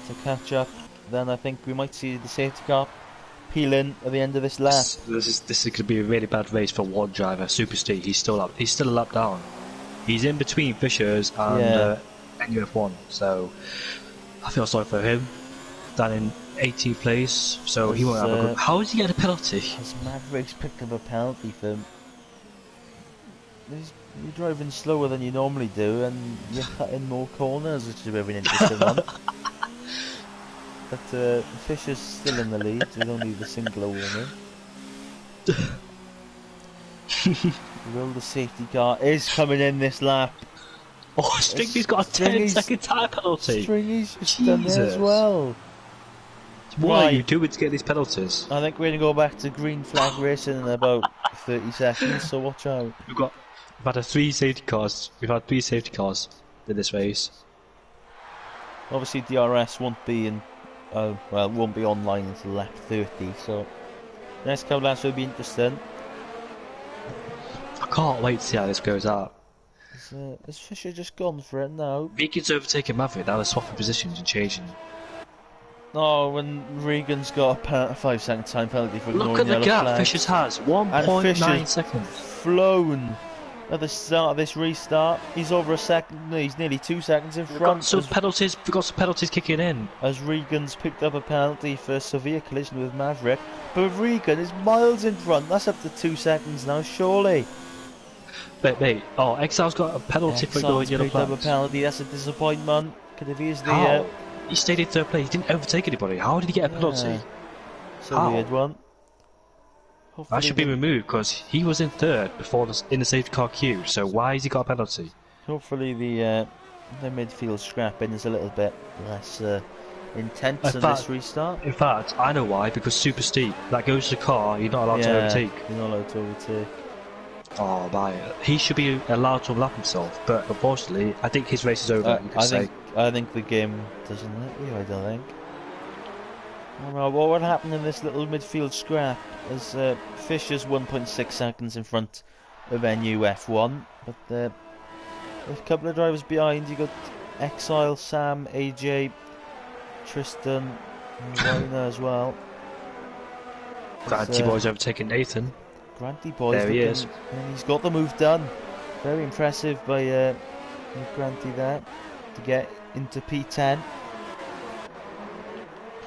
to catch up. Then I think we might see the safety car peeling at the end of this lap. This is going to be a really bad race for one driver. Super Steve, he's still a lap down. He's in between Fishers and NUF1, so I feel sorry for him. Down in 18th place, so he won't have a good. How is he getting a penalty? Has Mavericks picked up a penalty for him? You're driving slower than you normally do, and you're cutting more corners, which is a bit of an interesting one. But Fisher's still in the lead with only the singular warning. Will the safety car is coming in this lap. Oh, Stringy's got a 10-second time penalty. Stringy's just done it as well. What are you doing to get these penalties? I think we're going to go back to green flag racing in about 30 seconds, so watch out. We've had three safety cars. We've had 3 safety cars in this race. Obviously, DRS won't be won't be online until lap 30. So next couple laps will be interesting. I can't wait to see how this goes out. Is Fisher just gone for it now? Regan's overtaken Maverick. Now they're swapping positions and changing. Oh, when Regan's got a 5-second time penalty for ignoring Look at the gap flag. Fisher's has. 1.9 seconds. Flown at the start of this restart. He's over a second. No, he's nearly 2 seconds in front. We've got some penalties kicking in. As Regan's picked up a penalty for severe collision with Maverick, but Regan is miles in front. That's up to 2 seconds now, surely. Mate. Oh, Exile's got a penalty for ignoring yellow flags. Picked up a penalty. That's a disappointment. Could have used the. He stayed in 3rd place. He didn't overtake anybody. How did he get a penalty? It's a weird one. That should be removed because he was in 3rd before in the safety car queue. So why has he got a penalty? Hopefully the midfield scrapping is a little bit less intense in this restart. In fact, I know why. Because super steep. That goes to the car. You're not allowed to overtake. You're not allowed to overtake. Oh my! He should be allowed to unlap himself, but unfortunately, I think his race is over. I think the game doesn't let you. I don't think. I don't know what would happen in this little midfield scrap as Fisher's 1.6 seconds in front of NU F1, but a couple of drivers behind. You got Exile, Sam, AJ, Tristan, and Rhino as well. Granty Boy's overtaken Nathan. Granty Boy's there he is. And he's got the move done. Very impressive by Granty there to get into P10.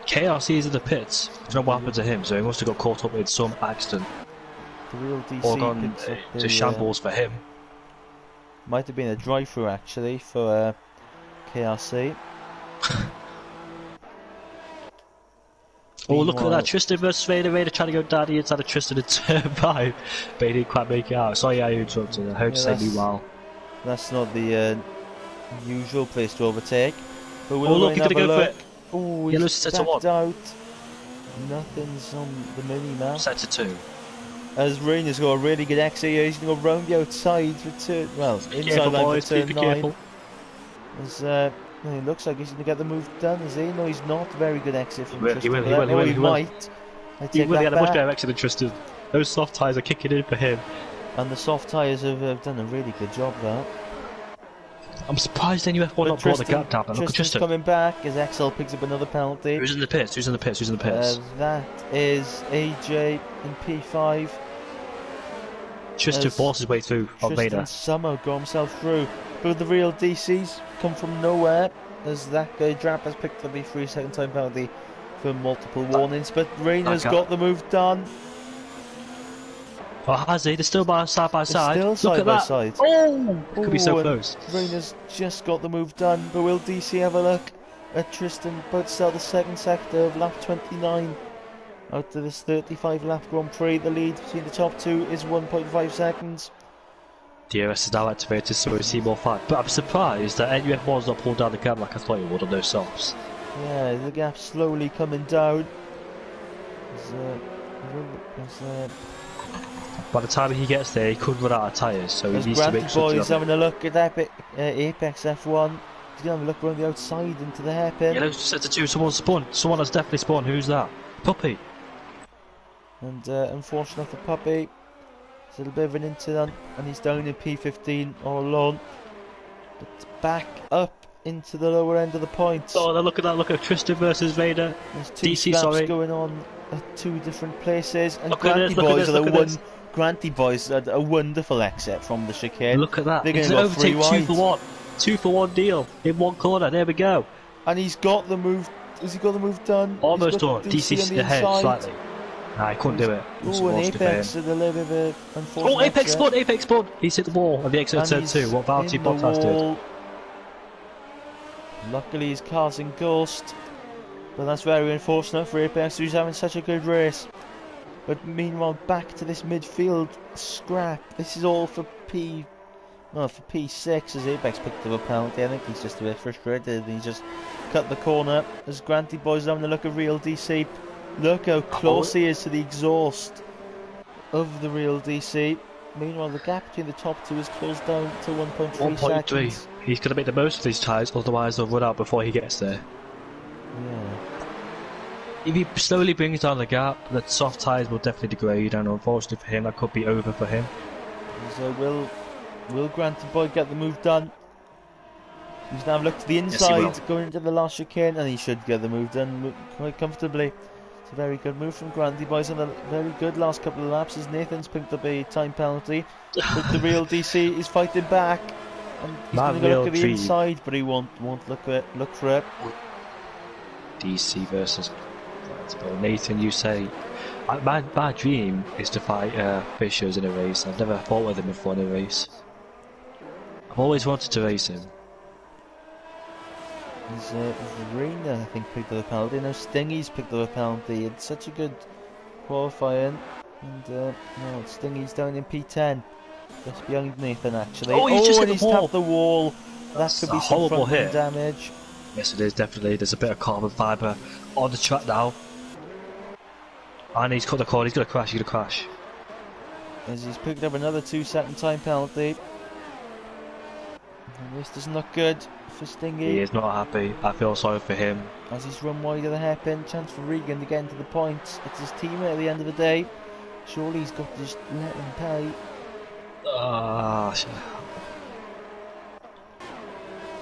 KRC is in the pits. I don't know what happened to him, so he must have got caught up in some accident. The real DC or gone to shambles for him. Might have been a drive-through actually for KRC. Oh, look at that, Tristan versus Vader. Vader trying to go down the inside of Tristan in turn 5, but he didn't quite make it out. Sorry, I interrupted. I hope to say meanwhile. That's not the usual place to overtake. But we'll look, he's going to go for it. Oh, he's backed out. Nothing's on the mini-map. Set to 2. As Rainer's got a really good exit here, he's going to go round the outside for turn, inside line for turn 9. As, it looks like he's going to get the move done, is he? No, he's not. Very good exit from Tristan. He will. He might. He will get a much better exit than Tristan. Those soft tyres are kicking in for him. And the soft tyres have done a really good job there. I'm surprised NUF1 not brought the gap down. Look at Tristan coming back as Excel picks up another penalty. Who's in the pits? That is AJ in P5. Tristan forced his way through on Vader. Tristan somehow got himself through. But the real DCs come from nowhere as that guy Drap has picked up a 3-second time penalty for multiple warnings. But Rainer's got the move done. Oh, has he? They're still side by side. Still side by side. Oh! Could be so close. Rainer's just got the move done, but will DC have a look at Tristan about to start the second sector of lap 29? Out of this 35 lap Grand Prix, the lead between the top two is 1.5 seconds. DRS is now activated, so we see more fight. But I'm surprised that NUF1's not pulled down the gap like I thought it would on those softs. Yeah, the gap's slowly coming down. By the time he gets there, he could run out of tyres, so he needs to make sure. He's having a look at Apex F1. He's going to have a look around the outside into the hairpin. Yeah, let's set to 2. Someone spawned. Someone has definitely spawned. Who's that? Puppy. And unfortunately for Puppy, it's a little bit of an incident, and he's down in P15 all alone. But back up into the lower end of the points. Oh, look at that! Look at Tristan versus Vader. There's two slaps going on at 2 different places, and Granty Boys had a wonderful exit from the chicane. Look at that! They're going to go 3 wide. 2 for 1, 2 for 1 deal in one corner. There we go. And he's got the move. Has he got the move done? Almost done. DC's ahead slightly. Nah, he couldn't do it. Oh, and Apex had a little bit of an unfortunate. Oh, Apex spun! He's hit the wall at the exit of turn 2. What Valtteri Bottas did. Luckily, his car's in Ghost. But that's very unfortunate for Apex, who's having such a good race. But meanwhile, back to this midfield scrap. This is all for P6 as Apex picked up a penalty. I think he's just a bit frustrated. He's just cut the corner as Granty Boy's having a look at Real DC. Look how close he is to the exhaust of the Real DC. Meanwhile, the gap between the top two is closed down to 1.3 seconds. He's going to make the most of these tyres, otherwise they'll run out before he gets there. Yeah. If he slowly brings down the gap, the soft tyres will definitely degrade, and unfortunately for him, that could be over for him. So will Granty Boy get the move done? He's now looked to the inside, going into the last chicane, and he should get the move done quite comfortably. It's a very good move from Granty Boys on a very good last couple of laps as Nathan's picked up a time penalty. But the Real DC is fighting back. And he's going to go look at the inside, but he won't look for it. DC versus Nathan, you say. My dream is to fight Fishers in a race. I've never fought with him before in a race. I've always wanted to race him. Verena, I think, picked up a penalty. Now Stingy's picked up a penalty. It's such a good qualifying. And no, Stingy's down in P10. Just behind Nathan, actually. Oh, he's tapped the wall. That could be some front wing damage. Yes, it is, definitely. There's a bit of carbon fibre on the track now. And he's cut the corner. He's going to crash. He's going to crash. As he's picked up another 2-second time penalty. And this doesn't look good for Stingy. He is not happy. I feel sorry for him. As he's run wide of the hairpin, chance for Regan to get into the points. It's his teammate at the end of the day. Surely he's got to just let him pay.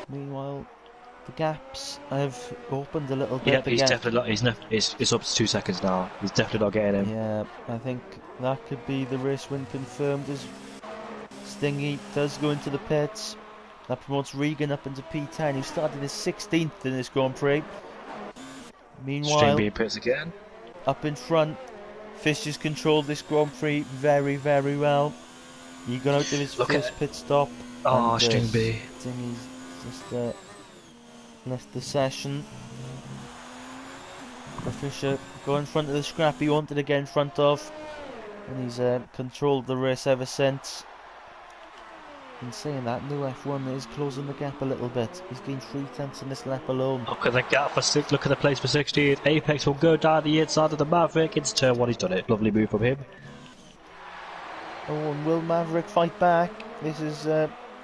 Meanwhile, the gaps have opened a little bit. Yeah, he's definitely not. It's up to 2 seconds now. He's definitely not getting him. Yeah, I think that could be the race win confirmed as Stingy does go into the pits. That promotes Regan up into P10, who started his 16th in this Grand Prix. Meanwhile, Stingy pits again. Up in front, Fisher's controlled this Grand Prix very, very well. He got out of his first pit stop. Oh, Stingy's just left the session. But Fisher go in front of the scrap he wanted to get in front of. And he's controlled the race ever since. In saying that, new F1 is closing the gap a little bit. He's gained 3/10 in this lap alone. Look at the gap for 6. Look at the place for 16. Apex will go down the inside of the Maverick. It's turn 1. He's done it. Lovely move from him. Oh, and will Maverick fight back? This is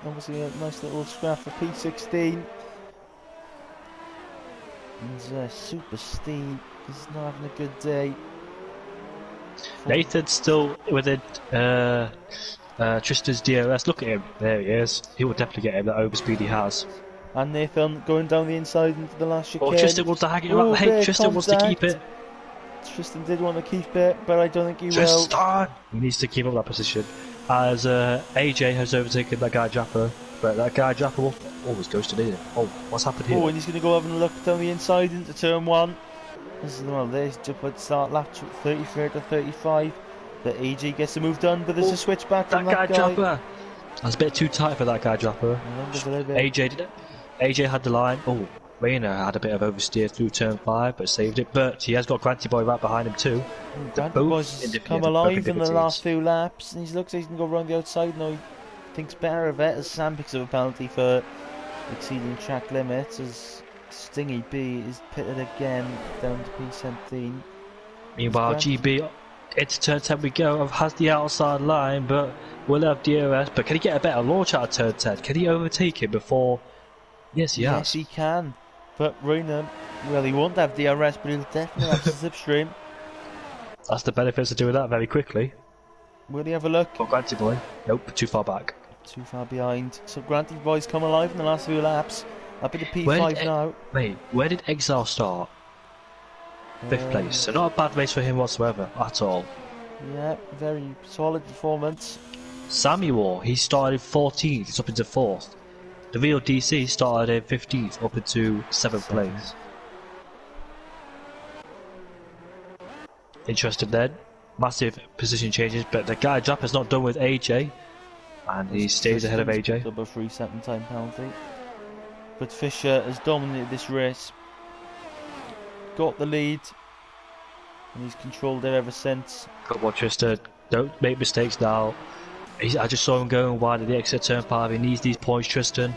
obviously a nice little scrap for P16. And Super Steve is not having a good day. Nathan's still within Tristan's DRS. Look at him. There he is. He will definitely get him, that overspeed he has. And Nathan going down the inside into the last chicane. Oh, Tristan wants to hang it around. Hey, Tristan wants to keep it. Tristan did want to keep it, but I don't think he will. He needs to keep up that position. As AJ has overtaken that guy Japper. But that guy Japper always goes to lead. Oh, what's happened here? Oh, and he's going to go having a look down the inside into turn 1. This is well, there's jump at start lap 33 to 35. But AJ gets the move done, but there's a switch back from that guy. Japper. That's a bit too tight for that guy Japper. AJ did it. AJ had the line. Oh, Rayner had a bit of oversteer through turn 5, but saved it. But he has got Granty Boy right behind him too. Granty Boy's come alive in the last few laps, and he looks like he can go around the outside now. He thinks better of it as Sam picks up a penalty for exceeding track limits as Stingy B is pitted again down to P17. Meanwhile, GB into turn 10 we go. Has the outside line, but will have DRS. But can he get a better launch out of turn 10? Can he overtake him before? Yes, he has. Yes, he can. But Rayner, well, he won't have DRS, but he'll definitely have slipstream. That's the benefits of doing that very quickly. Will he have a look? Oh, Granty Boy. Nope, too far back. Too far behind. So Granty Boy's come alive in the last few laps. Up into P5 now. Wait, where did Exile start? 5th place. So not a bad race for him whatsoever, at all. Yeah, very solid performance. Samuel, he started 14th, he's up into 4th. The real DC started in 15th, up into 7th place. Interesting then. Massive position changes, but the guy Japper's not done with AJ. And he stays ahead of AJ. Double 3-second time penalty. But Fisher has dominated this race. got the lead, and he's controlled it ever since. Come on, Tristan. Don't make mistakes now. I just saw him going wide at the exit turn 5. He needs these points, Tristan.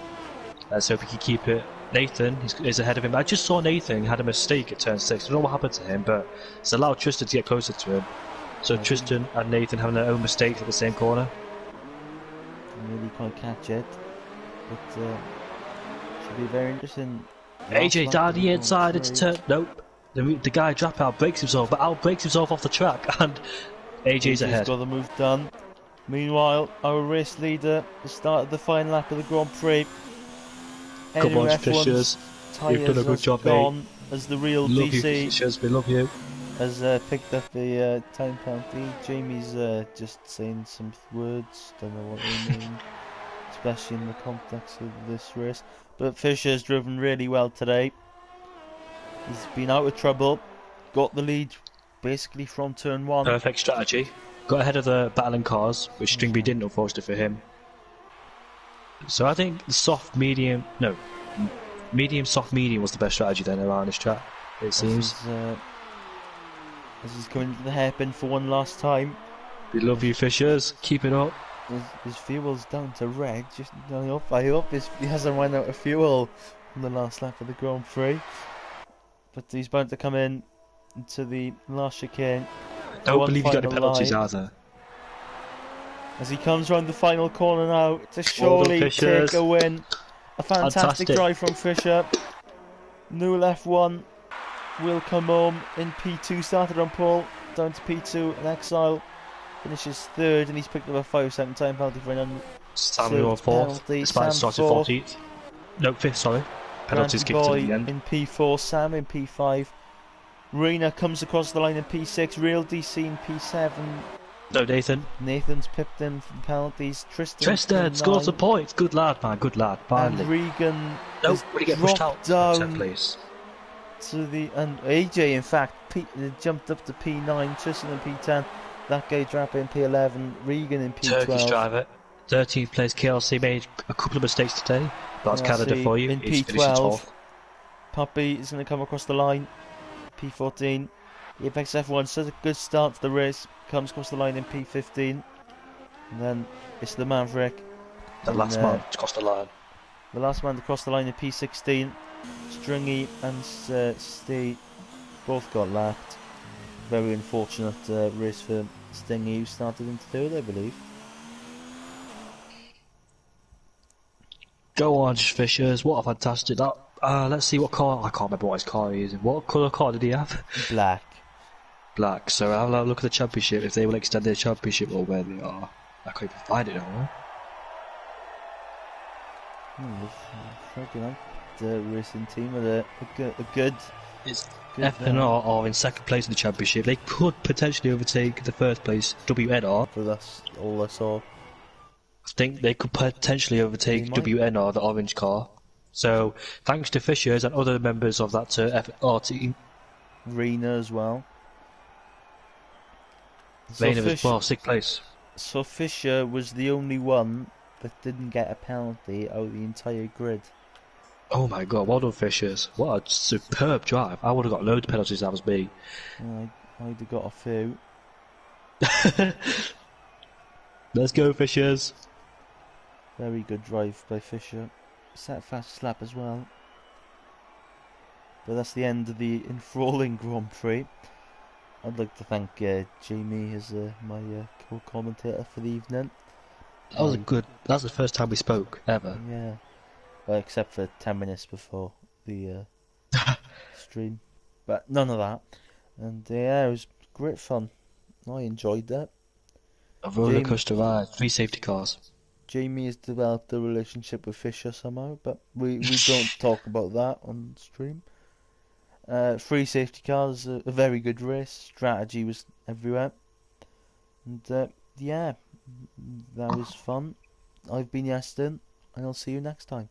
Let's hope he can keep it. Nathan is ahead of him. I just saw Nathan had a mistake at turn 6. I don't know what happened to him, but it's allowed Tristan to get closer to him. So Tristan and Nathan having their own mistakes at the same corner. Really can't catch it, but should be very interesting. AJ down the inside into turn. Nope. The guy dropout breaks himself, but Al breaks himself off the track, and AJ's ahead. Got the move done. Meanwhile, our race leader has started the final lap of the Grand Prix. Come on, Fishers. You've done a good job, mate. As the real love DC you, Fishers. We love you. Has picked up the time penalty. Jamie's just saying some words, don't know what they mean, especially in the context of this race. But Fisher's driven really well today. He's been out of trouble, got the lead basically from turn 1. Perfect strategy. Got ahead of the battling cars, which Stringby didn't, unfortunately for him. So I think the soft, medium, soft, medium was the best strategy then around this track, it seems. As he's coming to the hairpin for one last time. We love you, Fishers. Keep it up. His fuel's down to red. I hope he hasn't run out of fuel on the last lap of the Grand Prix. But he's bound to come in into the last chicane. Don't believe he got the penalties either. As he comes round the final corner now to surely take a win. A fantastic drive from Fisher. New F1 will come home in P2. Started on pole, down to P2 in exile. Finishes 3rd, and he's picked up a 5-second time penalty for an Samuel 4th, despite starting 14th. No, 5th, sorry. Penalties kicked to the end. In P4, Sam in P5. Reina comes across the line in P6, Real DC in P7. No, Nathan. Nathan's pipped in from penalties. Tristan scores a point. Good lad, man. Good lad. Finally. And Regan when he get pushed out down place. To the and AJ in fact jumped up to P9. Tristan in P10. That guy dropped in P11. Regan in P12. Turkish driver. 13th place KLC made a couple of mistakes today. That's Canada for you. In P12. Puppy is going to come across the line. P14. Apex F1 such a good start to the race. Comes across the line in P15. And then it's the Maverick. The last man to cross the line. The last man to cross the line in P16. Stringy and Steve both got lapped. Very unfortunate race for Stingy, who started into 3rd, I believe. Go on, Fishers. What a fantastic... let's see what car... I can't remember what his car is. What colour car did he have? Black. Black. So I'll have a look at the championship, if they will extend their championship or where they are. I can't even find it now. The racing team are a good... FNR are in 2nd place in the championship. They could potentially overtake the 1st place WNR. But that's all I saw. I think they could potentially overtake WNR, the orange car. So, thanks to Fishers and other members of that FNR team. Rena as well. Rena as well, 6th place. So Fisher was the only one that didn't get a penalty out of the entire grid. Oh my god, well done Fishers. What a superb drive. I would have got loads of penalties, that was me. I'd have got a few. Let's go Fishers. Very good drive by Fisher. Set a fast lap as well. But that's the end of the enthralling Grand Prix. I'd like to thank Jamie as my co-commentator for the evening. That was that was the first time we spoke, ever. Yeah. Well, except for 10 minutes before the stream. But none of that. And yeah, it was great fun. I enjoyed that. A roller coaster ride, 3 safety cars. Jamie has developed a relationship with Fisher somehow, but we don't talk about that on stream. 3 safety cars, a very good race. Strategy was everywhere. And yeah, that was fun. I've been Yastin, and I'll see you next time.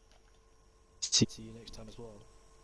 See you next time as well.